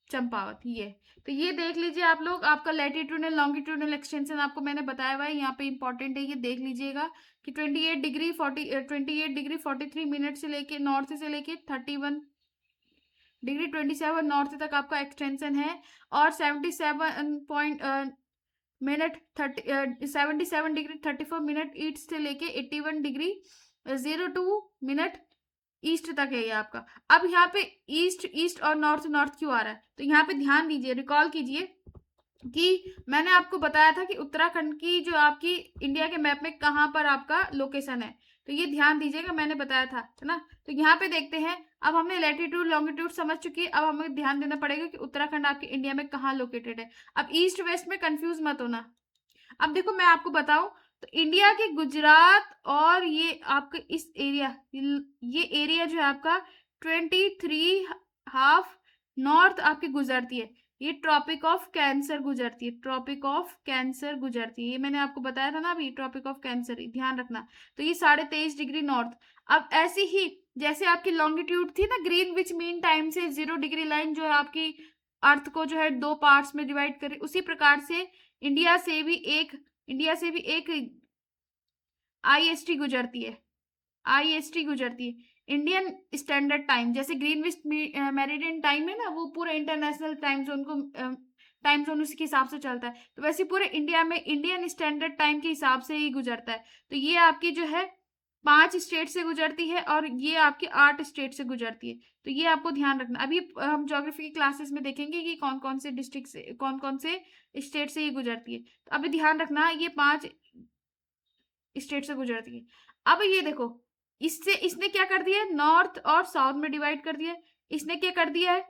चंपावत, ये। तो ये देख लीजिए आप लोग, आपका लैटिट्यूडनल लॉन्गिट्यूडनल एक्सटेंशन आपको मैंने बताया हुआ है, यहाँ पे इंपॉर्टेंट है, ये देख लीजिएगा कि 28 डिग्री 43 मिनट से लेके नॉर्थ से लेके 31 डिग्री 27 नॉर्थ तक आपका एक्सटेंशन है। और 77 डिग्री 34 मिनट ईस्ट से लेके 81 डिग्री 02 मिनट ईस्ट तक है ये आपका। अब यहाँ पे ईस्ट और नॉर्थ क्यों आ रहा है, तो यहाँ पे ध्यान दीजिए, रिकॉल कीजिए कि मैंने आपको बताया था कि उत्तराखंड की जो आपकी इंडिया के मैप में कहाँ पर आपका लोकेशन है। तो ये ध्यान दीजिएगा, मैंने बताया था, है ना। तो यहाँ पे देखते हैं, अब हमने लैटिट्यूड लॉन्गिट्यूड समझ चुकी है, अब हमें ध्यान देना पड़ेगा कि उत्तराखंड आपके इंडिया में कहाँ लोकेटेड है। अब ईस्ट वेस्ट में कंफ्यूज मत होना। अब देखो मैं आपको बताऊं तो इंडिया के गुजरात और ये आपका इस एरिया, ये एरिया जो है आपका 23.5 नॉर्थ आपकी गुजरती है। ये ट्रॉपिक ऑफ कैंसर गुजरती है, ट्रॉपिक ऑफ कैंसर गुजरती है। ये मैंने आपको बताया था ना अभी, ट्रॉपिक ऑफ कैंसर, ध्यान रखना। तो ये 23.5 डिग्री नॉर्थ। अब ऐसे ही जैसे आपकी लॉन्गिट्यूड थी ना ग्रीनविच मीन टाइम से 0 डिग्री लाइन जो है आपकी अर्थ को जो है 2 पार्ट्स में डिवाइड करे, उसी प्रकार से इंडिया से भी एक IST गुजरती है, IST गुजरती है, इंडियन स्टैंडर्ड टाइम। जैसे ग्रीनविच मेरिडियन टाइम है ना, वो पूरा इंटरनेशनल टाइम जोन को टाइम जोन उसके हिसाब से चलता है, तो वैसे पूरे इंडिया में इंडियन स्टैंडर्ड टाइम के हिसाब से ही गुजरता है। तो ये आपकी जो है 5 स्टेट से गुजरती है और ये आपकी 8 स्टेट से गुजरती है। तो ये आपको ध्यान रखना। अभी हम ज्योग्राफी की क्लासेस में देखेंगे कि कौन कौन से डिस्ट्रिक्ट से, कौन कौन से स्टेट से ये गुजरती है। तो अभी ध्यान रखना, ये 5 स्टेट से गुजरती है। अब ये देखो, इसने क्या कर दिया है, नॉर्थ और साउथ में डिवाइड कर दिया है। इसने क्या कर दिया है,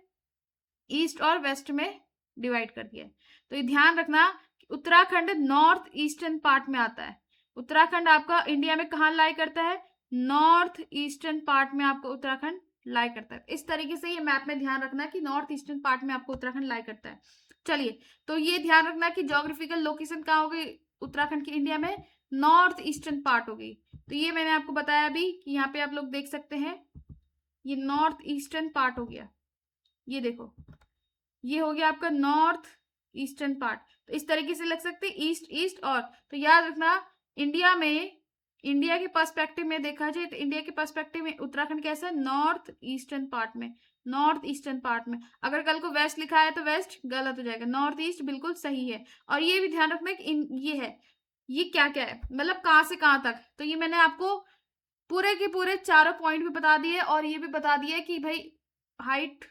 ईस्ट और वेस्ट में डिवाइड कर दिया है। तो ये ध्यान रखना कि उत्तराखंड नॉर्थ ईस्टर्न पार्ट में आता है। उत्तराखंड आपका इंडिया में कहाँ लाई करता है, नॉर्थ ईस्टर्न पार्ट में आपको उत्तराखंड लाई करता है। इस तरीके से ये मैप में ध्यान रखना कि नॉर्थ ईस्टर्न पार्ट में आपको उत्तराखंड लाई करता है। चलिए, तो ये ध्यान रखना कि ज्योग्राफिकल लोकेशन कहाँ होगी उत्तराखंड की इंडिया में, नॉर्थ ईस्टर्न पार्ट होगी। तो ये मैंने आपको बताया अभी कि यहाँ पे आप लोग देख सकते हैं, ये नॉर्थ ईस्टर्न पार्ट हो गया। ये देखो, ये हो गया आपका नॉर्थ ईस्टर्न पार्ट। तो इस तरीके से लग सकते हैं ईस्ट ईस्ट। और तो याद रखना, इंडिया में, इंडिया के पर्सपेक्टिव में देखा जाए तो इंडिया के पर्सपेक्टिव में उत्तराखंड कैसा है, नॉर्थ ईस्टर्न पार्ट में, नॉर्थ ईस्टर्न पार्ट में। अगर कल को वेस्ट लिखा है तो वेस्ट गलत हो जाएगा, नॉर्थ ईस्ट बिल्कुल सही है। और ये भी ध्यान रखना कि ये है, ये क्या क्या है, मतलब कहाँ से कहाँ तक। तो ये मैंने आपको पूरे के पूरे चारों पॉइंट भी बता दिए और ये भी बता दिया कि भाई हाइट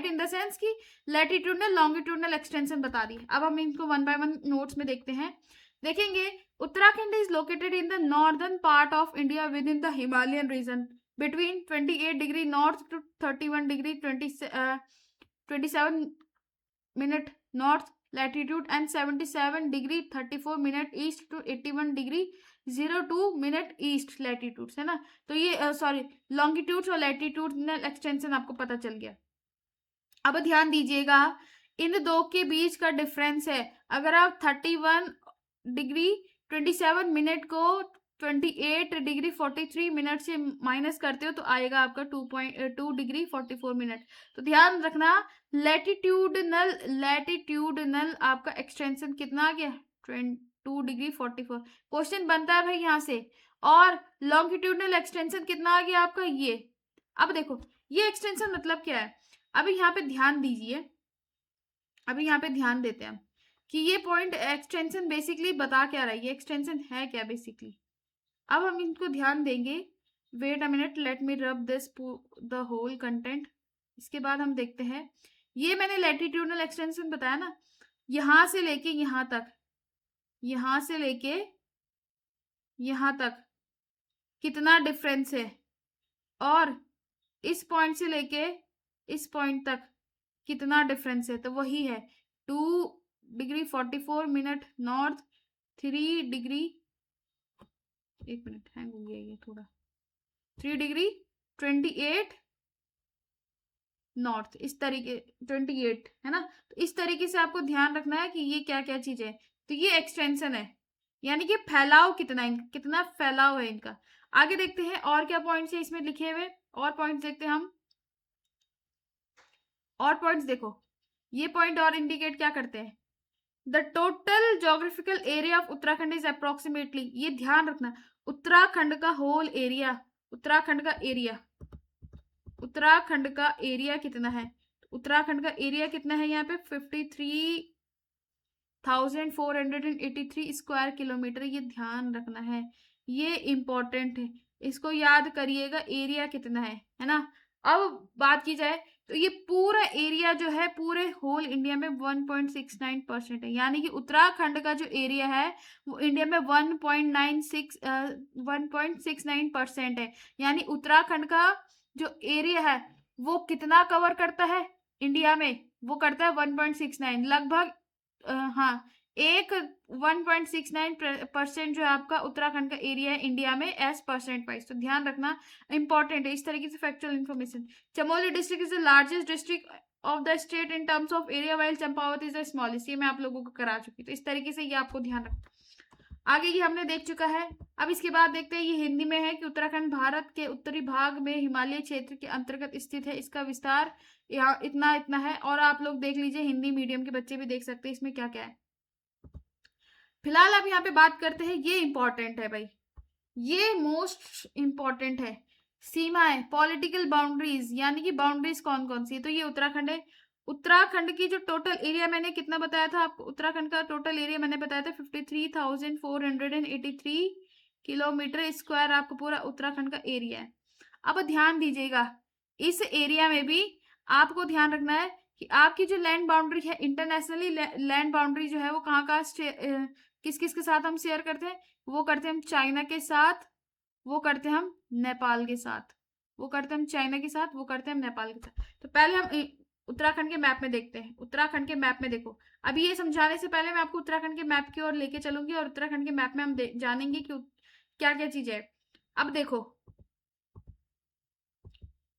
इन द सेंस की लैटिट्यूडनल लॉन्गिट्यूडनल एक्सटेंशन बता दी। अब हम इनको वन बाय वन नोट्स में देखते हैं। देखेंगे, Uttarakhand is located in the northern part of India within the Himalayan region between 28 degree north to 31 degree 27 minute north latitude and 77 degree 34 minute east to 81 degree 02 minute east latitude, है ना। तो ये sorry, longitude और latitudinal extension आपको पता चल गया। अब ध्यान दीजिएगा, इन दो के बीच का डिफरेंस है। अगर आप 31 डिग्री 27 मिनट को 28 डिग्री 43 मिनट से माइनस करते हो तो आएगा आपका 2 डिग्री 44 मिनट। तो ध्यान रखना, लैटिट्यूडनल आपका एक्सटेंशन कितना आ गया, 2 डिग्री 44। क्वेश्चन बनता है भाई यहाँ से। और लॉन्गिट्यूडनल एक्सटेंशन कितना आ गया आपका, ये। अब देखो, ये एक्सटेंशन मतलब क्या है, अभी यहाँ पे ध्यान दीजिए, अभी यहाँ पे ध्यान देते हैं हम कि ये पॉइंट एक्सटेंशन बेसिकली बता क्या रहा है, ये एक्सटेंशन है क्या बेसिकली। अब हम इनको ध्यान देंगे। Wait a minute, let me rub this the whole content. इसके बाद हम देखते हैं, ये मैंने लैटिट्यूडनल एक्सटेंशन बताया ना, यहां से लेके यहां तक, यहां से लेके यहां तक कितना डिफरेंस है, और इस पॉइंट से लेके इस पॉइंट तक कितना डिफरेंस है। तो वही है 2 डिग्री 44 मिनट नॉर्थ, 3 डिग्री, एक मिनट हैंग हो गया ये थोड़ा, 3 डिग्री 28 नॉर्थ, इस तरीके 28, है ना। तो इस तरीके से आपको ध्यान रखना है कि ये क्या क्या चीज है। तो ये एक्सटेंशन है, यानी कि फैलाव कितना है, कितना फैलाव है इनका। आगे देखते हैं और क्या पॉइंट्स है इसमें लिखे हुए, और पॉइंट्स देखते हैं हम। और पॉइंट्स देखो, ये पॉइंट और इंडिकेट क्या करते हैं, the total geographical area of Uttarakhand is approximately, ये ध्यान रखना, उत्तराखंड का होल एरिया, उत्तराखंड का एरिया, उत्तराखंड का एरिया कितना है, उत्तराखंड का एरिया कितना है यहाँ पे 53,483 स्क्वायर किलोमीटर। ये ध्यान रखना है, ये इंपॉर्टेंट है, इसको याद करिएगा, एरिया कितना है ना। अब बात की जाए तो ये पूरा एरिया जो है पूरे होल इंडिया में 1.69% है, यानी कि उत्तराखंड का जो एरिया है वो इंडिया में 1.69% है। यानी उत्तराखंड का जो एरिया है वो कितना कवर करता है इंडिया में, वो करता है 1.69 लगभग, हाँ एक 1.69% जो है आपका उत्तराखंड का एरिया है इंडिया में एज परसेंट वाइज। तो ध्यान रखना, इंपॉर्टेंट है इस तरीके से factual information. Chamoli district is the largest district of the state in terms of area, while Champawat is the smallest. ये मैं आप लोगों को करा चुकी, तो इस तरीके से ये आपको ध्यान रखना। आगे ये हमने देख चुका है। अब इसके बाद देखते हैं, ये हिंदी में है कि उत्तराखंड भारत के उत्तरी भाग में हिमालय क्षेत्र के अंतर्गत स्थित है। इसका विस्तार यहाँ इतना इतना है, और आप लोग देख लीजिए, हिंदी मीडियम के बच्चे भी देख सकते हैं इसमें क्या क्या है। फिलहाल अब यहाँ पे बात करते हैं, ये इंपॉर्टेंट है भाई, ये मोस्ट इंपॉर्टेंट है। सीमाएं, पॉलिटिकल बाउंड्रीज, यानी कि बाउंड्रीज कौन कौन सी है। तो ये उत्तराखंड है। उत्तराखंड की जो टोटल एरिया मैंने कितना बताया था आपको, उत्तराखंड का टोटल एरिया मैंने बताया था 53,483 किलोमीटर स्क्वायर आपको पूरा उत्तराखंड का एरिया है। अब ध्यान दीजिएगा, इस एरिया में भी आपको ध्यान रखना है कि आपकी जो लैंड बाउंड्री है, इंटरनेशनली लैंड बाउंड्री जो है वो कहाँ का किस किस के साथ हम शेयर करते हैं, वो करते हैं हम चाइना के साथ, वो करते हैं हम नेपाल के साथ, वो करते हैं हम चाइना के साथ, वो करते हैं हम नेपाल के साथ। तो पहले हम उत्तराखंड के मैप में देखते हैं। उत्तराखंड के मैप में देखो, अभी ये समझाने से पहले मैं आपको उत्तराखंड के मैप की ओर लेके चलूंगी, और उत्तराखंड के मैप में हम जानेंगे कि क्या क्या चीजें है। अब देखो,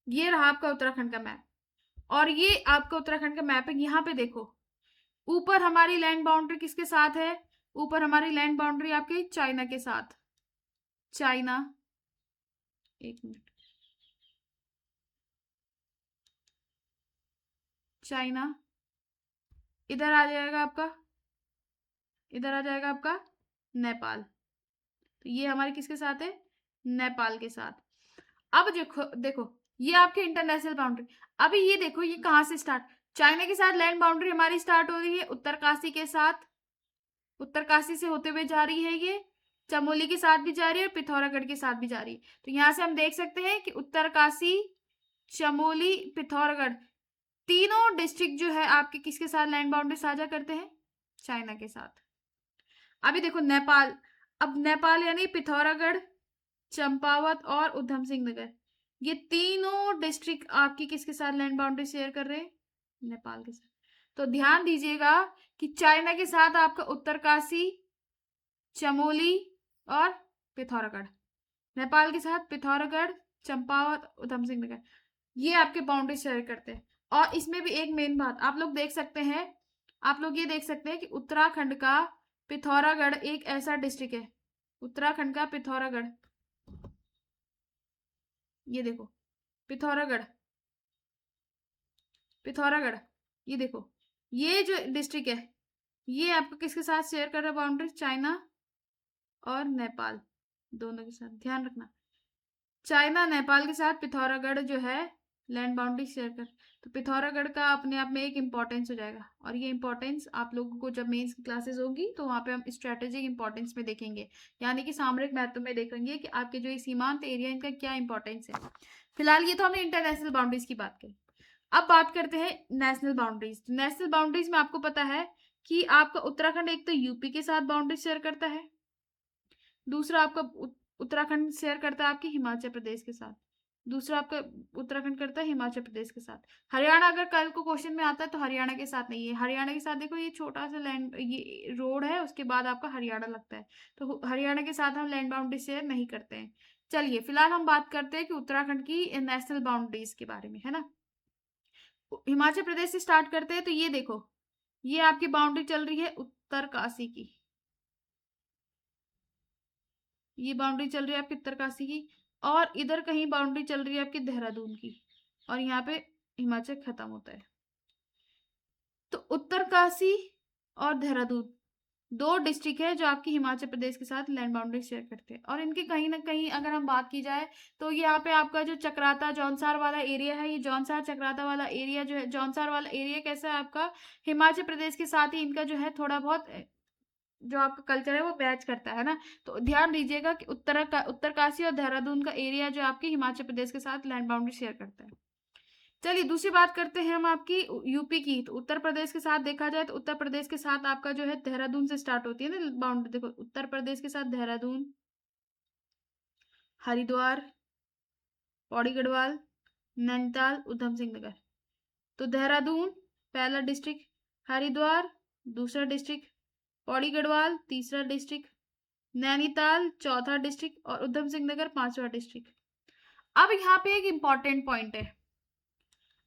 ये रहा आपका उत्तराखंड का मैप, और ये आपका उत्तराखंड का मैप है। यहाँ पे देखो, ऊपर हमारी लैंड बाउंड्री किसके साथ है, ऊपर हमारी लैंड बाउंड्री आपके चाइना के साथ। चाइना, एक मिनट, चाइना, इधर आ जाएगा आपका, इधर आ जाएगा आपका नेपाल। तो ये हमारे किसके साथ है, नेपाल के साथ। अब देखो देखो, ये आपके इंटरनेशनल बाउंड्री। अभी ये देखो, ये कहां से स्टार्ट, चाइना के साथ लैंड बाउंड्री हमारी स्टार्ट हो रही है उत्तरकाशी के साथ, उत्तरकाशी से होते हुए जा रही है, ये चमोली के साथ भी जा रही है और पिथौरागढ़ के साथ भी जा रही है। तो यहां से हम देख सकते हैं कि उत्तरकाशी, चमोली, पिथौरागढ़, तीनों डिस्ट्रिक्ट जो है आपके किसके साथ लैंड बाउंड्री साझा करते हैं, चाइना के साथ। अभी देखो नेपाल, अब नेपाल यानी पिथौरागढ़, चंपावत और उधम सिंह नगर, ये तीनों डिस्ट्रिक्ट आपकी किसके साथ लैंड बाउंड्री शेयर कर रहे हैं, नेपाल के साथ। तो ध्यान दीजिएगा कि चाइना के साथ आपका उत्तरकाशी, चमोली और पिथौरागढ़, नेपाल के साथ पिथौरागढ़, चंपावत, उधम सिंह नगर, ये आपके बाउंड्री शेयर करते हैं। और इसमें भी एक मेन बात आप लोग देख सकते हैं, आप लोग ये देख सकते हैं कि उत्तराखंड का पिथौरागढ़ एक ऐसा डिस्ट्रिक्ट है, उत्तराखंड का पिथौरागढ़, ये देखो पिथौरागढ़, पिथौरागढ़, ये देखो, ये जो डिस्ट्रिक्ट है ये आपको किसके साथ शेयर कर रहा है बाउंड्री, चाइना और नेपाल दोनों के साथ। ध्यान रखना, चाइना नेपाल के साथ पिथौरागढ़ जो है लैंड बाउंड्री शेयर कर। तो पिथौरागढ़ का अपने आप में एक इंपॉर्टेंस हो जाएगा, और ये इंपॉर्टेंस आप लोगों को जब मेंस की क्लासेस होगी तो वहां पे हम स्ट्रेटेजिक इंपॉर्टेंस में देखेंगे, यानी कि सामरिक महत्व में देखेंगे कि आपके जो ये सीमांत एरिया इनका क्या इंपॉर्टेंस है। फिलहाल ये तो हमने इंटरनेशनल बाउंड्रीज की बात की। अब बात करते हैं नेशनल बाउंड्रीज। नेशनल बाउंड्रीज में आपको पता है कि आपका उत्तराखंड एक तो यूपी के साथ बाउंड्री शेयर करता है, दूसरा आपका उत्तराखंड शेयर करता है आपके हिमाचल प्रदेश के साथ, दूसरा आपका उत्तराखंड करता है हिमाचल प्रदेश के साथ। हरियाणा अगर कल को क्वेश्चन में आता है तो हरियाणा के साथ नहीं है। हरियाणा के साथ देखो, ये छोटा सा लैंड, ये रोड है, उसके बाद आपका हरियाणा लगता है, तो हरियाणा के साथ हम लैंड बाउंड्री शेयर नहीं करते हैं। चलिए फिलहाल हम बात करते हैं कि उत्तराखंड की नेशनल बाउंड्रीज के बारे में, है ना। हिमाचल प्रदेश से स्टार्ट करते हैं, तो ये देखो, ये आपकी बाउंड्री चल रही है उत्तरकाशी की, ये बाउंड्री चल रही है आपकी उत्तरकाशी की, और इधर कहीं बाउंड्री चल रही है आपकी देहरादून की, और यहाँ पे हिमाचल खत्म होता है। तो उत्तरकाशी और देहरादून दो डिस्ट्रिक्ट है जो आपकी हिमाचल प्रदेश के साथ लैंड बाउंड्री शेयर करते हैं, और इनके कहीं ना कहीं अगर हम बात की जाए तो यहाँ पे आपका जो चक्राता जौनसार वाला एरिया है, ये जौनसार चक्राता वाला एरिया जो है, जौनसार वाला एरिया कैसा है आपका हिमाचल प्रदेश के साथ ही इनका जो है थोड़ा बहुत जो आपका कल्चर है वो मैच करता है ना। तो ध्यान दीजिएगा कि उत्तरकाशी और देहरादून का एरिया जो आपके हिमाचल प्रदेश के साथ लैंड बाउंड्री शेयर करता है। चलिए दूसरी बात करते हैं हम आपकी यूपी की। तो उत्तर प्रदेश के साथ देखा जाए तो उत्तर प्रदेश के साथ आपका जो है देहरादून से स्टार्ट होती है ना बाउंड्री। देखो उत्तर प्रदेश के साथ देहरादून, हरिद्वार, पौड़ी गढ़वाल, नैनीताल, उधम सिंह नगर। तो देहरादून पहला डिस्ट्रिक्ट, हरिद्वार दूसरा डिस्ट्रिक्ट, पौड़ी गढ़वाल तीसरा डिस्ट्रिक्ट, नैनीताल चौथा डिस्ट्रिक्ट और उधम सिंह नगर पांचवा डिस्ट्रिक्ट। अब यहाँ पे एक इंपॉर्टेंट पॉइंट है।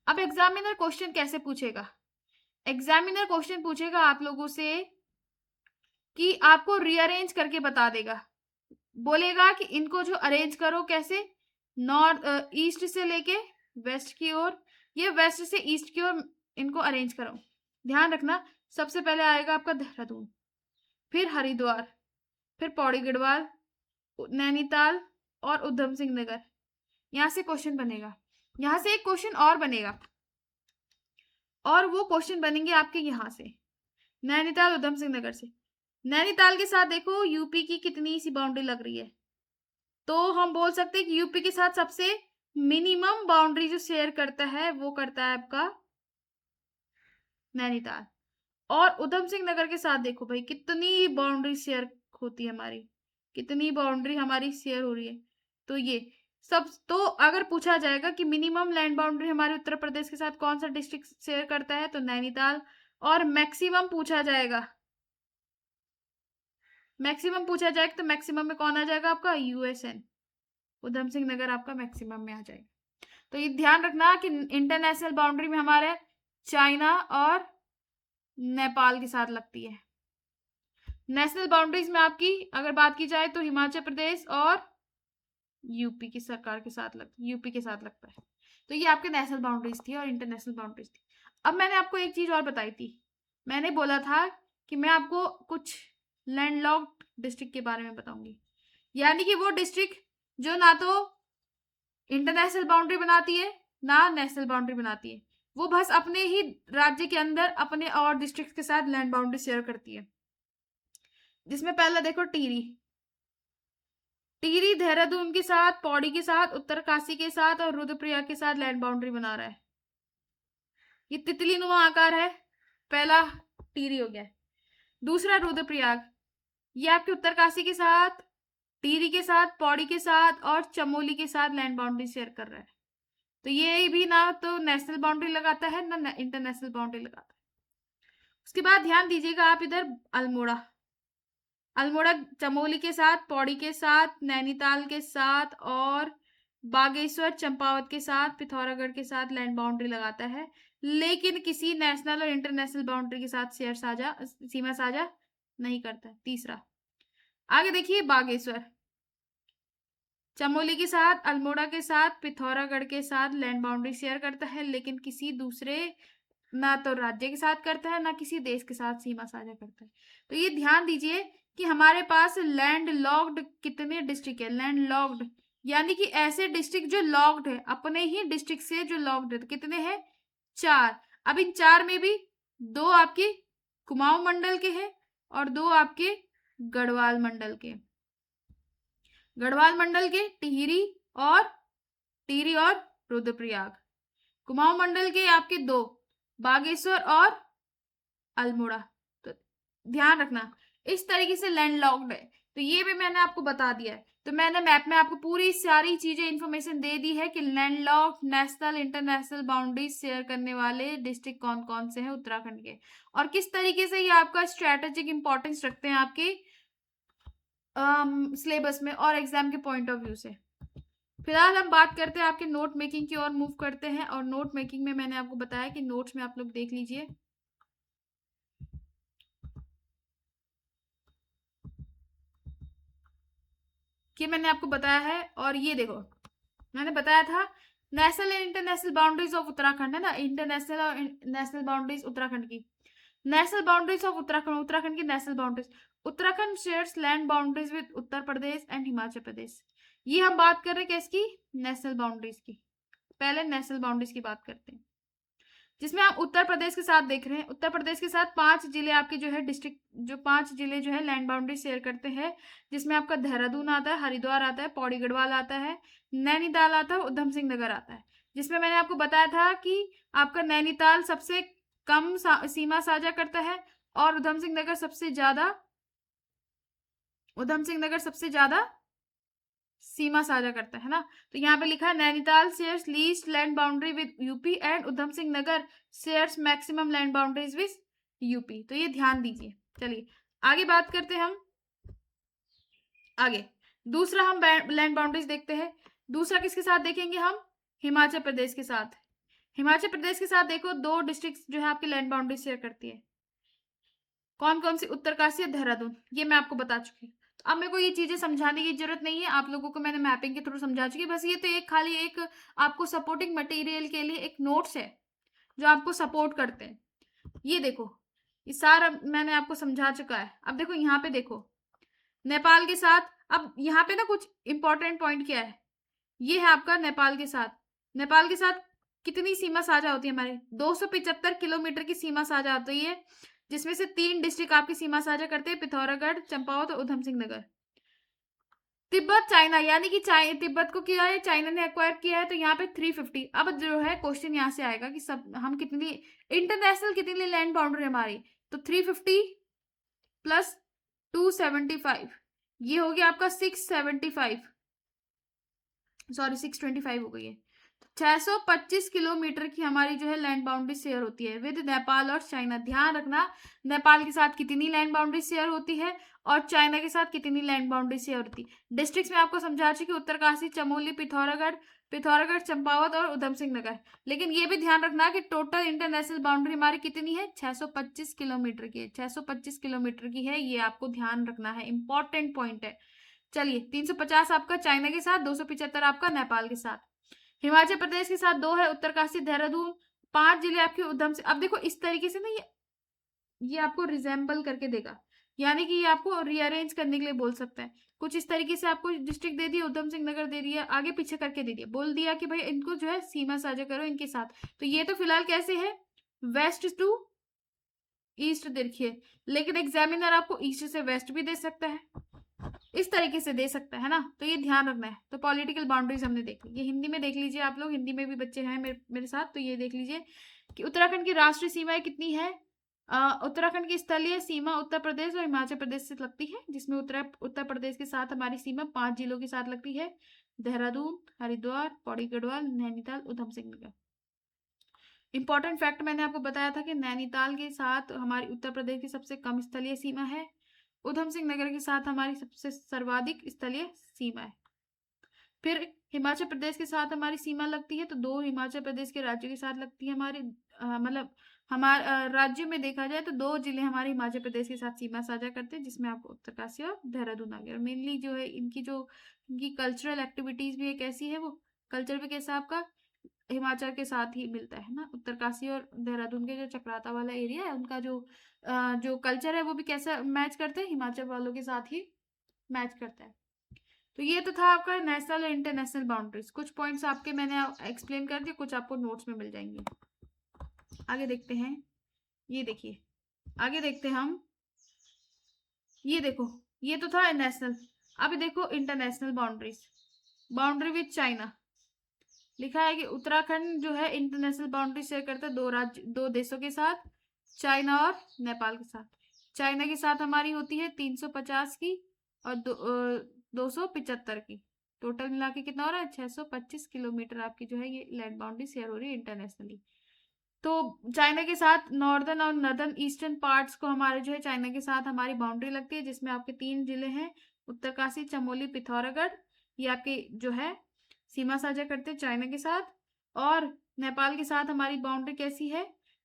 अब एग्जामिनर क्वेश्चन कैसे पूछेगा? एग्जामिनर क्वेश्चन पूछेगा आप लोगों से कि आपको रीअरेंज करके बता देगा, बोलेगा कि इनको जो अरेंज करो कैसे, नॉर्थ ईस्ट से लेके वेस्ट की ओर, ये वेस्ट से ईस्ट की ओर इनको अरेंज करो। ध्यान रखना, सबसे पहले आएगा आपका देहरादून, फिर हरिद्वार, फिर पौड़ी गढ़वाल, नैनीताल और उधम सिंह नगर। यहां से क्वेश्चन बनेगा, यहां से एक क्वेश्चन और बनेगा, और वो क्वेश्चन बनेंगे आपके यहां से नैनीताल उधम सिंह नगर से। नैनीताल के साथ देखो यूपी की कितनी सी बाउंड्री लग रही है, तो हम बोल सकते हैं कि यूपी के साथ सबसे मिनिमम बाउंड्री जो शेयर करता है वो करता है आपका नैनीताल। और उधम सिंह नगर के साथ देखो भाई कितनी बाउंड्री शेयर होती है हमारी, कितनी बाउंड्री हमारी शेयर हो रही है। तो ये सब, तो अगर पूछा जाएगा कि मिनिमम लैंड बाउंड्री हमारे उत्तर प्रदेश के साथ कौन सा डिस्ट्रिक्ट शेयर करता है, तो नैनीताल। और मैक्सिमम पूछा जाएगा, मैक्सिमम पूछा जाएगा तो मैक्सिमम में कौन आ जाएगा आपका, यूएसएन, उधम सिंह नगर आपका मैक्सिमम में आ जाएगा। तो ये ध्यान रखना कि इंटरनेशनल बाउंड्री में हमारे चाइना और नेपाल के साथ लगती है। नेशनल बाउंड्रीज में आपकी अगर बात की जाए तो हिमाचल प्रदेश और यूपी की सरकार के साथ यूपी के साथ लगता है। तो ये आपके नेशनल बाउंड्रीज थी और इंटरनेशनल बाउंड्रीज थी। अब मैंने आपको एक चीज और बताई थी, मैंने बोला था कि मैं आपको कुछ लैंडलॉक्ड डिस्ट्रिक्ट के बारे में बताऊंगी, यानी कि वो डिस्ट्रिक्ट जो ना तो इंटरनेशनल बाउंड्री बनाती है ना नेशनल बाउंड्री बनाती है, वो बस अपने ही राज्य के अंदर अपने और डिस्ट्रिक्ट के साथ लैंड बाउंड्री शेयर करती है। जिसमें पहला देखो टिहरी, टिहरी देहरादून के साथ, पौड़ी के साथ, उत्तरकाशी के साथ और रुद्रप्रयाग के साथ लैंड बाउंड्री बना रहा है। ये तितली नुमा आकार है, पहला टिहरी हो गया। दूसरा रुद्रप्रयाग, ये आपके उत्तरकाशी के साथ, टिहरी के साथ, पौड़ी के साथ और चमोली के साथ लैंड बाउंड्री शेयर कर रहा है। तो ये भी ना तो नेशनल बाउंड्री लगाता है ना इंटरनेशनल बाउंड्री लगाता है। उसके बाद ध्यान दीजिएगा आप इधर अल्मोड़ा, अल्मोड़ा चमोली के साथ, पौड़ी के साथ, नैनीताल के साथ और बागेश्वर चंपावत के साथ, पिथौरागढ़ के साथ लैंड बाउंड्री लगाता है, लेकिन किसी नेशनल और इंटरनेशनल बाउंड्री के साथ शेयर साझा, सीमा साझा नहीं करता है। तीसरा, आगे देखिए बागेश्वर, चमोली के साथ, अल्मोड़ा के साथ, पिथौरागढ़ के साथ लैंड बाउंड्री शेयर करता है, लेकिन किसी दूसरे ना तो राज्य के साथ करता है ना किसी देश के साथ सीमा साझा करता है। तो ये ध्यान दीजिए कि हमारे पास लैंड लॉक्ड कितने डिस्ट्रिक्ट है, लैंड लॉक्ड यानी कि ऐसे डिस्ट्रिक्ट जो लॉक्ड है, अपने ही डिस्ट्रिक्ट से जो लॉक्ड है, तो कितने हैं, 4। अब इन 4 में भी 2 आपके कुमाऊं मंडल के हैं और 2 आपके गढ़वाल मंडल के, गढ़वाल मंडल के टिहरी और रुद्रप्रयाग, कुमाऊं मंडल के आपके 2 बागेश्वर और अल्मोड़ा। तो ध्यान रखना इस तरीके से लैंड लॉक्ड है। तो ये भी मैंने आपको बता दिया है। तो मैंने मैप में आपको पूरी सारी चीजें इंफॉर्मेशन दे दी है कि land locked, national, international boundary share करने वाले डिस्ट्रिक्ट कौन कौन से हैं उत्तराखंड के, और किस तरीके से ये आपका स्ट्रेटेजिक इंपॉर्टेंस रखते हैं आपके सिलेबस में और एग्जाम के पॉइंट ऑफ व्यू से। फिलहाल हम बात करते हैं आपके नोट मेकिंग की ओर मूव करते हैं। और नोट मेकिंग में मैंने आपको बताया कि नोट्स में आप लोग देख लीजिए, कि मैंने आपको बताया है। और ये देखो मैंने बताया था national and international boundaries of Uttarakhand है ना, इंटरनेशनल और नेशनल बाउंड्रीज उत्तराखंड की, national boundaries of Uttarakhand, Uttarakhand की national boundaries, Uttarakhand shares land boundaries with Uttar Pradesh and Himachal Pradesh. ये हम बात कर रहे हैं किसकी, नेशनल बाउंड्रीज की। पहले नेशनल बाउंड्रीज की बात करते हैं, जिसमें आप उत्तर प्रदेश के साथ देख रहे हैं। उत्तर प्रदेश के साथ 5 जिले आपके जो है डिस्ट्रिक्ट, जो 5 जिले जो है लैंड बाउंड्री शेयर करते हैं, जिसमें आपका देहरादून आता है, हरिद्वार आता है, पौड़ी गढ़वाल आता है, नैनीताल आता है, उधम सिंह नगर आता है। जिसमें मैंने आपको बताया था कि आपका नैनीताल सबसे कम सीमा साझा करता है और उधम सिंह नगर सबसे ज्यादा सीमा साझा करता है ना। तो यहाँ पे लिखा है Nainital shares least land boundary with UP and Udham Singh Nagar shares maximum land boundaries with UP. तो ये ध्यान दीजिए। चलिए आगे बात करते हैं हम। आगे दूसरा हम लैंड बाउंड्रीज देखते हैं। दूसरा किसके साथ देखेंगे हम? हिमाचल प्रदेश के साथ। हिमाचल प्रदेश के साथ देखो, दो डिस्ट्रिक्ट जो है आपकी लैंड बाउंड्री शेयर करती है। कौन कौन सी? उत्तरकाशी और देहरादून, ये मैं आपको बता चुकी हूँ। अब मेरे को ये चीजें समझाने की जरूरत नहीं है, आप लोगों को मैंने मैपिंग के थ्रू समझा चुकी। बस ये तो एक खाली एक आपको सपोर्टिंग मटेरियल के लिए एक नोट्स है जो आपको सपोर्ट करते हैं। ये देखो, ये सारा मैंने आपको समझा चुका है। अब देखो यहाँ पे देखो, नेपाल के साथ, अब यहाँ पे ना कुछ इंपॉर्टेंट पॉइंट क्या है, ये है आपका नेपाल के साथ। नेपाल के साथ कितनी सीमा साझा होती है हमारे? 275 किलोमीटर की सीमा साझा होती है, जिसमें से 3 डिस्ट्रिक्ट आपकी सीमा साझा करते हैं, पिथौरागढ़, चंपावत और उधम सिंह नगर। तिब्बत चाइना, यानी कि तिब्बत को किया है चाइना ने एक्वायर किया है, तो यहाँ पे 350। अब जो है क्वेश्चन यहाँ से आएगा कि सब हम कितनी इंटरनेशनल कितनी लैंड बाउंड्री हमारी, तो 350 प्लस 275, ये हो गया आपका 675, सॉरी 625 हो गई है। 625 किलोमीटर की हमारी जो है लैंड बाउंड्री शेयर होती है विद नेपाल और चाइना। ध्यान रखना, नेपाल के साथ कितनी लैंड बाउंड्री शेयर होती है और चाइना के साथ कितनी लैंड बाउंड्री शेयर होती है। डिस्ट्रिक्ट्स में आपको समझा चुकी, उत्तरकाशी, चमोली, पिथौरागढ़, चंपावत और उधम सिंह नगर। लेकिन ये भी ध्यान रखना कि टोटल इंटरनेशनल बाउंड्री हमारी कितनी है? 625 किलोमीटर की है। 625 किलोमीटर की है, ये आपको ध्यान रखना है, इंपॉर्टेंट पॉइंट है। चलिए, 350 आपका चाइना के साथ, 275 आपका नेपाल के साथ। हिमाचल प्रदेश के साथ 2 है, उत्तरकाशी, देहरादून। 5 जिले आपके उधम से। अब देखो इस तरीके से ना, ये आपको रिजेंबल करके देगा, यानी कि ये आपको रीअरेंज करने के लिए बोल सकता है। कुछ इस तरीके से आपको डिस्ट्रिक्ट दे दिया, उधम सिंह नगर दे दिया, आगे पीछे करके दे दिया, बोल दिया कि भाई इनको जो है सीमा साझा करो इनके साथ। तो ये तो फिलहाल कैसे है? वेस्ट टू ईस्ट देखिए, लेकिन एग्जामिनर आपको ईस्ट से वेस्ट भी दे सकता है, इस तरीके से दे सकता है ना, तो ये ध्यान रखना है। तो पॉलिटिकल बाउंड्रीज हमने देख ली, ये हिंदी में देख लीजिए आप लोग, हिंदी में भी बच्चे हैं मेरे साथ, तो ये देख लीजिए कि उत्तराखंड की राष्ट्रीय सीमाएं कितनी है। उत्तराखंड की स्थलीय सीमा उत्तर प्रदेश और हिमाचल प्रदेश से लगती है, जिसमें उत्तर प्रदेश के साथ हमारी सीमा 5 जिलों के साथ लगती है, देहरादून, हरिद्वार, पौड़ी गढ़वाल, नैनीताल, उधम सिंह नगर। इंपॉर्टेंट फैक्ट मैंने आपको बताया था कि नैनीताल के साथ हमारी उत्तर प्रदेश की सबसे कम स्थलीय सीमा है, उधम सिंह नगर के साथ हमारी सबसे सर्वाधिक स्थलीय सीमा है। फिर हिमाचल प्रदेश के साथ हमारी सीमा लगती है, तो 2 हिमाचल प्रदेश के राज्यों के साथ लगती है हमारी, मतलब हमारे राज्यों में देखा जाए तो 2 जिले हमारे हिमाचल प्रदेश के साथ सीमा साझा करते हैं, जिसमें आपको उत्तरकाशी और देहरादून आ गया। मेनली जो है इनकी कल्चरल एक्टिविटीज भी एक ऐसी है, वो कल्चर भी कैसा आपका हिमाचल के साथ ही मिलता है ना। उत्तरकाशी और देहरादून के जो चक्राता वाला एरिया है, उनका जो कल्चर है वो भी कैसा मैच करते हैं? हिमाचल वालों के साथ ही मैच करता है। तो ये तो था आपका नेशनल और इंटरनेशनल बाउंड्रीज। कुछ पॉइंट्स आपके मैंने एक्सप्लेन कर दिए, कुछ आपको नोट्स में मिल जाएंगे। आगे देखते हैं, ये देखिए, आगे देखते हैं हम, ये देखो, ये तो था नेशनल। अब देखो international boundaries. Boundary with China लिखा है कि उत्तराखंड जो है इंटरनेशनल बाउंड्री शेयर करता है 2 देशों के साथ, चाइना और नेपाल के साथ। चाइना के साथ हमारी होती है 350 की और 275 की, टोटल मिला के कितना हो रहा है? 625 किलोमीटर आपकी जो है ये लैंड बाउंड्री शेयर हो रही है इंटरनेशनली। तो चाइना के साथ नॉर्दर्न और नर्दर्न ईस्टर्न पार्ट्स को हमारे जो है चाइना के साथ हमारी बाउंड्री लगती है, जिसमें आपके 3 जिले हैं, उत्तरकाशी, चमोली, पिथौरागढ़, ये आपके जो है सीमा साझा करते हैं चाइना के साथ। और नेपाल के साथ हमारी बाउंड्री कैसी है?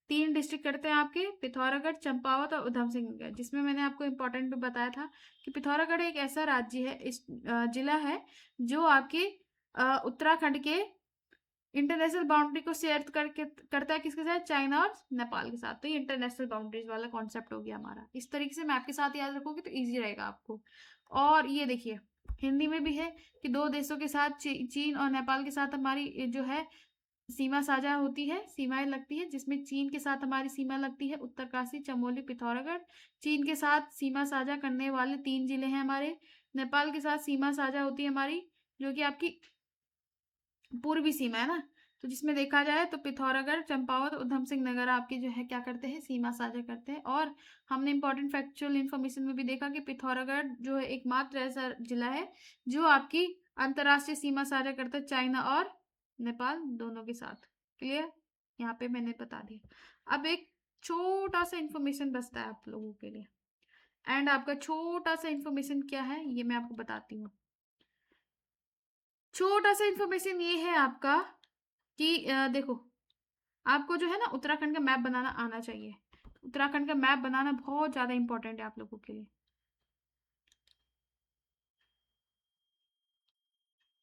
3 डिस्ट्रिक्ट करते हैं आपके, पिथौरागढ़, चंपावत और उधम सिंह नगर, जिसमें मैंने आपको इंपॉर्टेंट भी बताया था कि पिथौरागढ़ एक ऐसा राज्य है, इस जिला है जो आपके उत्तराखंड के इंटरनेशनल बाउंड्री को शेयर करता है किसके साथ? चाइना और नेपाल के साथ। तो ये इंटरनेशनल बाउंड्रीज वाला कॉन्सेप्ट हो गया हमारा। इस तरीके से मैप के साथ याद रखोगे तो इजी रहेगा आपको। और ये देखिए, हिंदी में भी है कि 2 देशों के साथ चीन और नेपाल के साथ हमारी जो है सीमा साझा होती है, सीमाएं लगती है, जिसमें चीन के साथ हमारी सीमा लगती है उत्तरकाशी, चमोली, पिथौरागढ़। चीन के साथ सीमा साझा करने वाले 3 जिले हैं हमारे। नेपाल के साथ सीमा साझा होती है हमारी, जो कि आपकी पूर्वी सीमा है ना, तो जिसमें देखा जाए तो पिथौरागढ़, चंपावत, उधम सिंह नगर आपके जो है क्या करते हैं? सीमा साझा करते हैं। और हमने इंपॉर्टेंट फैक्चुअल इन्फॉर्मेशन में भी देखा कि पिथौरागढ़ जो है एकमात्र ऐसा जिला है जो आपकी अंतरराष्ट्रीय सीमा साझा करता है चाइना और नेपाल दोनों के साथ। क्लियर? यहाँ पे मैंने बता दिया। अब एक छोटा सा इन्फॉर्मेशन बचता है आप लोगों के लिए। एंड आपका छोटा सा इंफॉर्मेशन क्या है ये मैं आपको बताती हूँ। छोटा सा इंफॉर्मेशन ये है आपका कि देखो, आपको जो है ना उत्तराखंड का मैप बनाना आना चाहिए। उत्तराखंड का मैप बनाना बहुत ज़्यादा इंपॉर्टेंट है आप लोगों के लिए।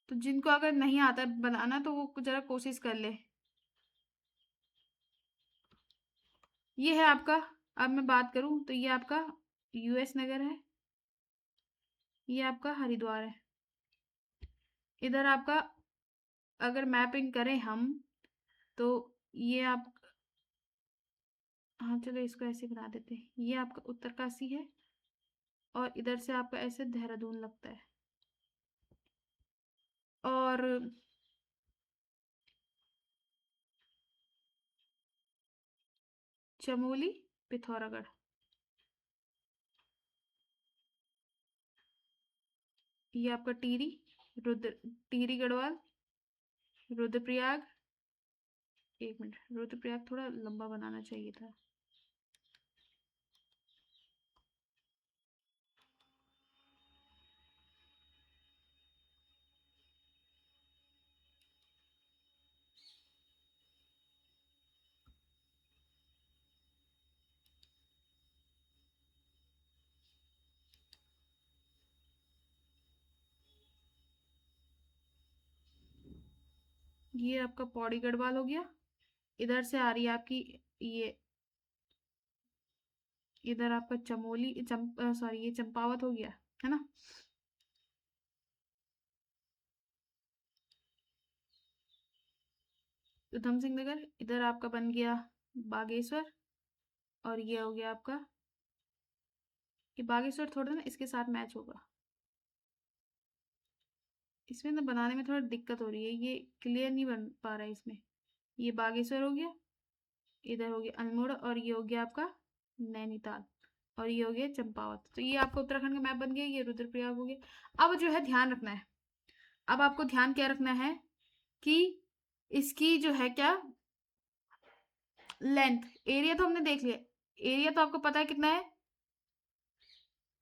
तो जिनको अगर नहीं आता है बनाना तो वो ज़रा कोशिश कर ले। ये है आपका, अब मैं बात करूँ तो ये आपका यूएस नगर है, ये आपका हरिद्वार है। इधर आपका अगर मैपिंग करें हम तो ये आप, हाँ चलो इसको ऐसे बना देते हैं, ये आपका उत्तरकाशी है और इधर से आपका ऐसे देहरादून लगता है और चमोली पिथौरागढ़, ये आपका टिहरी, रुद्र टिहरी गढ़वाल, रुद्रप्रयाग, एक मिनट, रुद्रप्रयाग थोड़ा लंबा बनाना चाहिए था। ये आपका पौड़ी गढ़वाल हो गया, इधर से आ रही है आपकी ये, इधर आपका चमोली सॉरी ये चंपावत हो गया है ना। उधम सिंह नगर, इधर आपका बन गया बागेश्वर और ये हो गया आपका, ये बागेश्वर थोड़ा ना इसके साथ मैच होगा, इसमें ना बनाने में थोड़ा दिक्कत हो रही है, ये क्लियर नहीं बन पा रहा है इसमें। ये बागेश्वर हो गया, इधर हो गया अल्मोड़ा और ये हो गया आपका नैनीताल और ये हो गया चंपावत। तो ये आपका उत्तराखंड का मैप बन गया, ये रुद्रप्रयाग हो गया। अब जो है ध्यान रखना है, अब आपको ध्यान क्या रखना है कि इसकी जो है क्या लेंथ, एरिया तो हमने देख लिया, एरिया तो आपको पता है कितना है,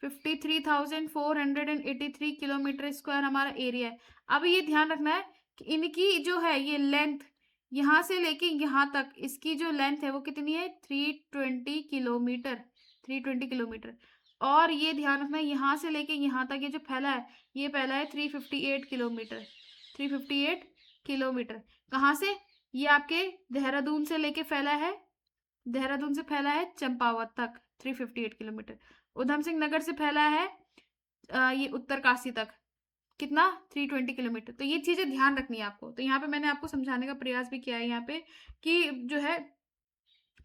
53,483 किलोमीटर स्क्वायर हमारा एरिया है। अब ये ध्यान रखना है कि इनकी जो है ये लेंथ यहाँ से लेके यहाँ तक इसकी जो लेंथ है वो कितनी है, 320 किलोमीटर, 320 किलोमीटर। और ये ध्यान रखना है यहाँ से लेके यहाँ तक ये जो फैला है, ये फैला है 358 किलोमीटर, 358 किलोमीटर। कहाँ से, ये आपके देहरादून से लेके फैला है, देहरादून से फैला है चंपावत तक 358 किलोमीटर। उधम सिंह नगर से फैला है ये उत्तरकाशी तक, कितना, 320 किलोमीटर। तो ये चीजें ध्यान रखनी है आपको। तो यहाँ पे मैंने आपको समझाने का प्रयास भी किया है यहाँ पे कि जो है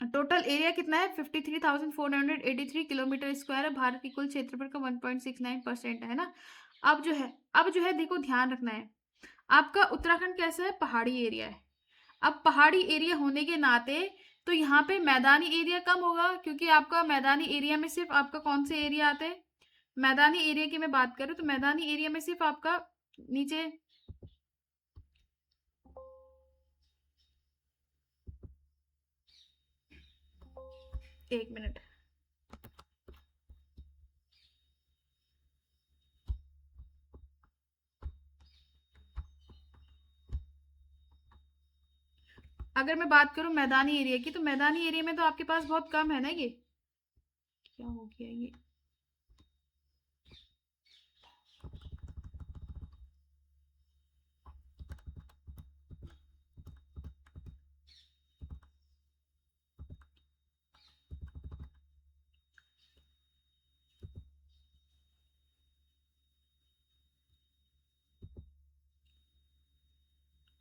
टोटल एरिया कितना है, 53,483 किलोमीटर स्क्वायर है, भारत की कुल क्षेत्रफल का 1.69% है ना। अब जो है देखो ध्यान रखना है, आपका उत्तराखंड कैसा है, पहाड़ी एरिया है। अब पहाड़ी एरिया होने के नाते तो यहाँ पे मैदानी एरिया कम होगा, क्योंकि आपका मैदानी एरिया में सिर्फ आपका कौन से एरिया आते हैं, मैदानी एरिया की मैं बात करूँ तो मैदानी एरिया में सिर्फ आपका नीचे, एक मिनट, अगर मैं बात करूँ मैदानी एरिया की तो मैदानी एरिया में तो आपके पास बहुत कम है ना, ये क्या हो गया ये,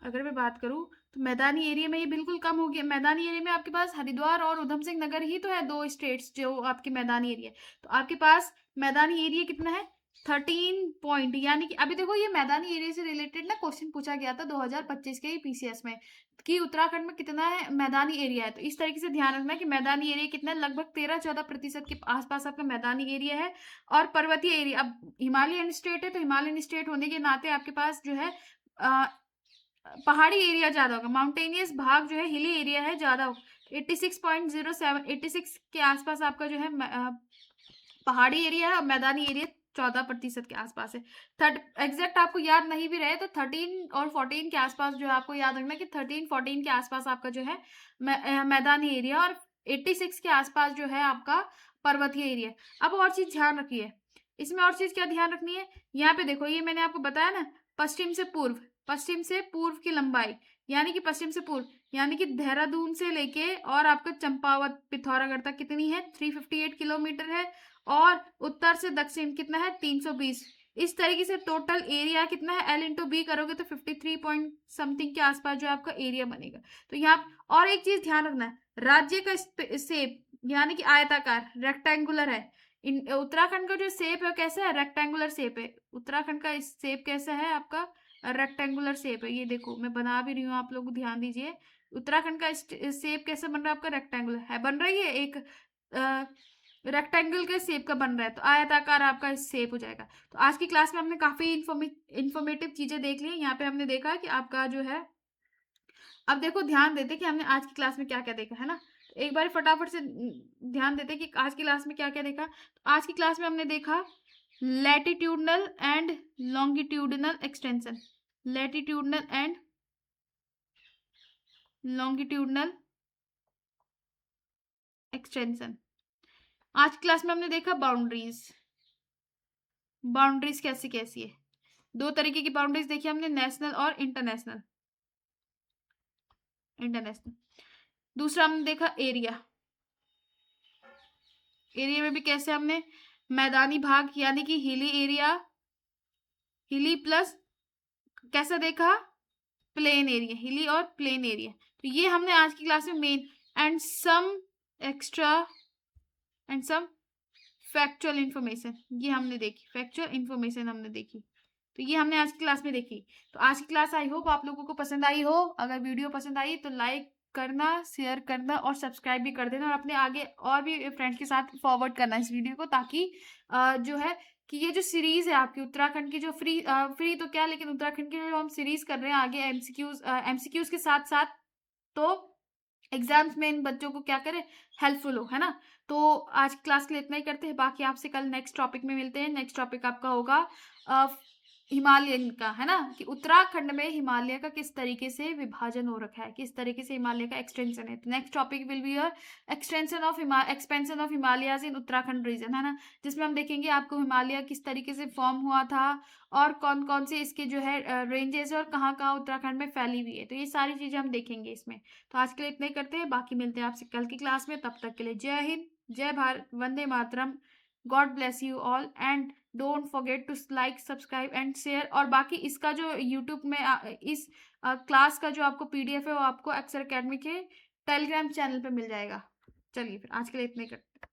अगर मैं बात करूँ तो मैदानी एरिया में ये बिल्कुल कम हो गया। मैदानी एरिया में आपके पास हरिद्वार और उधम सिंह नगर ही तो है, दो स्टेट्स जो आपके मैदानी एरिया। तो आपके पास मैदानी एरिया कितना है, 13 पॉइंट, यानी कि अभी देखो ये मैदानी एरिया से रिलेटेड ना क्वेश्चन पूछा गया था 2025 के पीसीएस में कि उत्तराखंड में कितना है मैदानी एरिया है। तो इस तरीके से ध्यान रखना है कि मैदानी एरिया कितना है, लगभग 13-14% के आसपास आपका मैदानी एरिया है। और पर्वतीय एरिया, अब हिमालयन स्टेट है तो हिमालयन स्टेट होने के नाते आपके पास जो है पहाड़ी एरिया ज्यादा होगा, माउंटेनियस भाग जो है, हिली एरिया है ज्यादा होगा, 86.07, 86 के आसपास आपका जो है पहाड़ी एरिया है और मैदानी एरिया 14% के आसपास है। थर्ट एग्जैक्ट आपको याद नहीं भी रहे तो 13 और 14 के आसपास जो है आपको याद रखना कि 13-14 के आसपास आपका जो है मैदानी एरिया और 86 के आसपास जो है आपका पर्वतीय एरिया। अब और चीज ध्यान रखिए, इसमें और चीज क्या ध्यान रखनी है, यहाँ पे देखो ये मैंने आपको बताया ना, पश्चिम से पूर्व की लंबाई, यानी कि पश्चिम से पूर्व यानी कि देहरादून से लेके और आपका चंपावत पिथौरागढ़ तक कितनी है 358 किलोमीटर है, और उत्तर से दक्षिण कितना है 320। इस तरीके से टोटल एरिया कितना है L इंटू बी करोगे तो 53 पॉइंट समथिंग के आसपास जो आपका एरिया बनेगा। तो यहाँ और एक चीज ध्यान रखना है, राज्य का शेप यानी कि आयताकार रेक्टेंगुलर है। उत्तराखंड का जो शेप है कैसा है, रेक्टेंगुलर शेप है। उत्तराखंड का शेप कैसा है आपका, रेक्टेंगुलर शेप है। ये देखो मैं बना भी रही हूँ, आप लोग ध्यान दीजिए। उत्तराखंड का शेप कैसा बन रहा है आपका, रेक्टेंगुलर है, बन रही है एक रेक्टेंगल के शेप का बन रहा है, तो आयताकार आपका शेप हो जाएगा। तो आज की क्लास में हमने काफी इंफॉर्मेटिव चीजें देख ली। यहाँ पे हमने देखा कि आपका जो है, अब देखो ध्यान देते कि हमने आज की क्लास में क्या क्या देखा है ना, तो एक बार फटाफट से ध्यान देते कि आज की क्लास में क्या क्या देखा। तो आज की क्लास में हमने देखा latitudinal and longitudinal extension, latitudinal and longitudinal extension. आज की क्लास में हमने देखा बाउंड्रीज, बाउंड्रीज कैसी कैसी है, दो तरीके की बाउंड्रीज देखी हमने, नेशनल और इंटरनेशनल। दूसरा हमने देखा एरिया, एरिया में भी कैसे हमने मैदानी भाग यानी कि हिली एरिया, हिली प्लस कैसा देखा प्लेन एरिया, हिली और प्लेन एरिया। तो ये हमने आज की क्लास में main and some extra and some factual information ये हमने देखी, फैक्चुअल इंफॉर्मेशन हमने देखी। तो ये हमने आज की क्लास में देखी। तो आज की क्लास आई होप आप लोगों को पसंद आई हो। अगर वीडियो पसंद आई तो लाइक करना, शेयर करना और सब्सक्राइब भी कर देना, और अपने आगे और भी फ्रेंड्स के साथ फॉरवर्ड करना इस वीडियो को, ताकि जो है कि ये जो सीरीज है आपकी उत्तराखंड की जो फ्री तो क्या, लेकिन उत्तराखंड की जो हम सीरीज कर रहे हैं आगे एमसीक्यूज के साथ साथ, तो एग्जाम्स में इन बच्चों को क्या करे हेल्पफुल हो, है ना। तो आज क्लास के लिए इतना ही करते हैं, बाकी आपसे कल नेक्स्ट टॉपिक में मिलते हैं। नेक्स्ट टॉपिक आपका होगा हिमालयन का, है ना, कि उत्तराखंड में हिमालय का किस तरीके से विभाजन हो रखा है, किस तरीके से हिमालय का एक्सटेंशन है। तो next topic will be expansion of Himalayas in Uttarakhand region, है ना, जिसमें हम देखेंगे आपको हिमालय किस तरीके से फॉर्म हुआ था और कौन कौन से इसके जो है रेंजेस और कहाँ कहाँ उत्तराखंड में फैली हुई है। तो ये सारी चीजें हम देखेंगे इसमें। तो आज के लिए इतना ही करते हैं, बाकी मिलते हैं आपसे कल की क्लास में। तब तक के लिए जय हिंद, जय Bharat, Vande Mataram, God bless you all and don't forget to like, subscribe and share. और बाकी इसका जो यूट्यूब में इस क्लास का जो आपको पीडीएफ है वो आपको अक्षर अकेडमी के टेलीग्राम चैनल पे मिल जाएगा। चलिए फिर आज के लिए इतना ही करते हैं।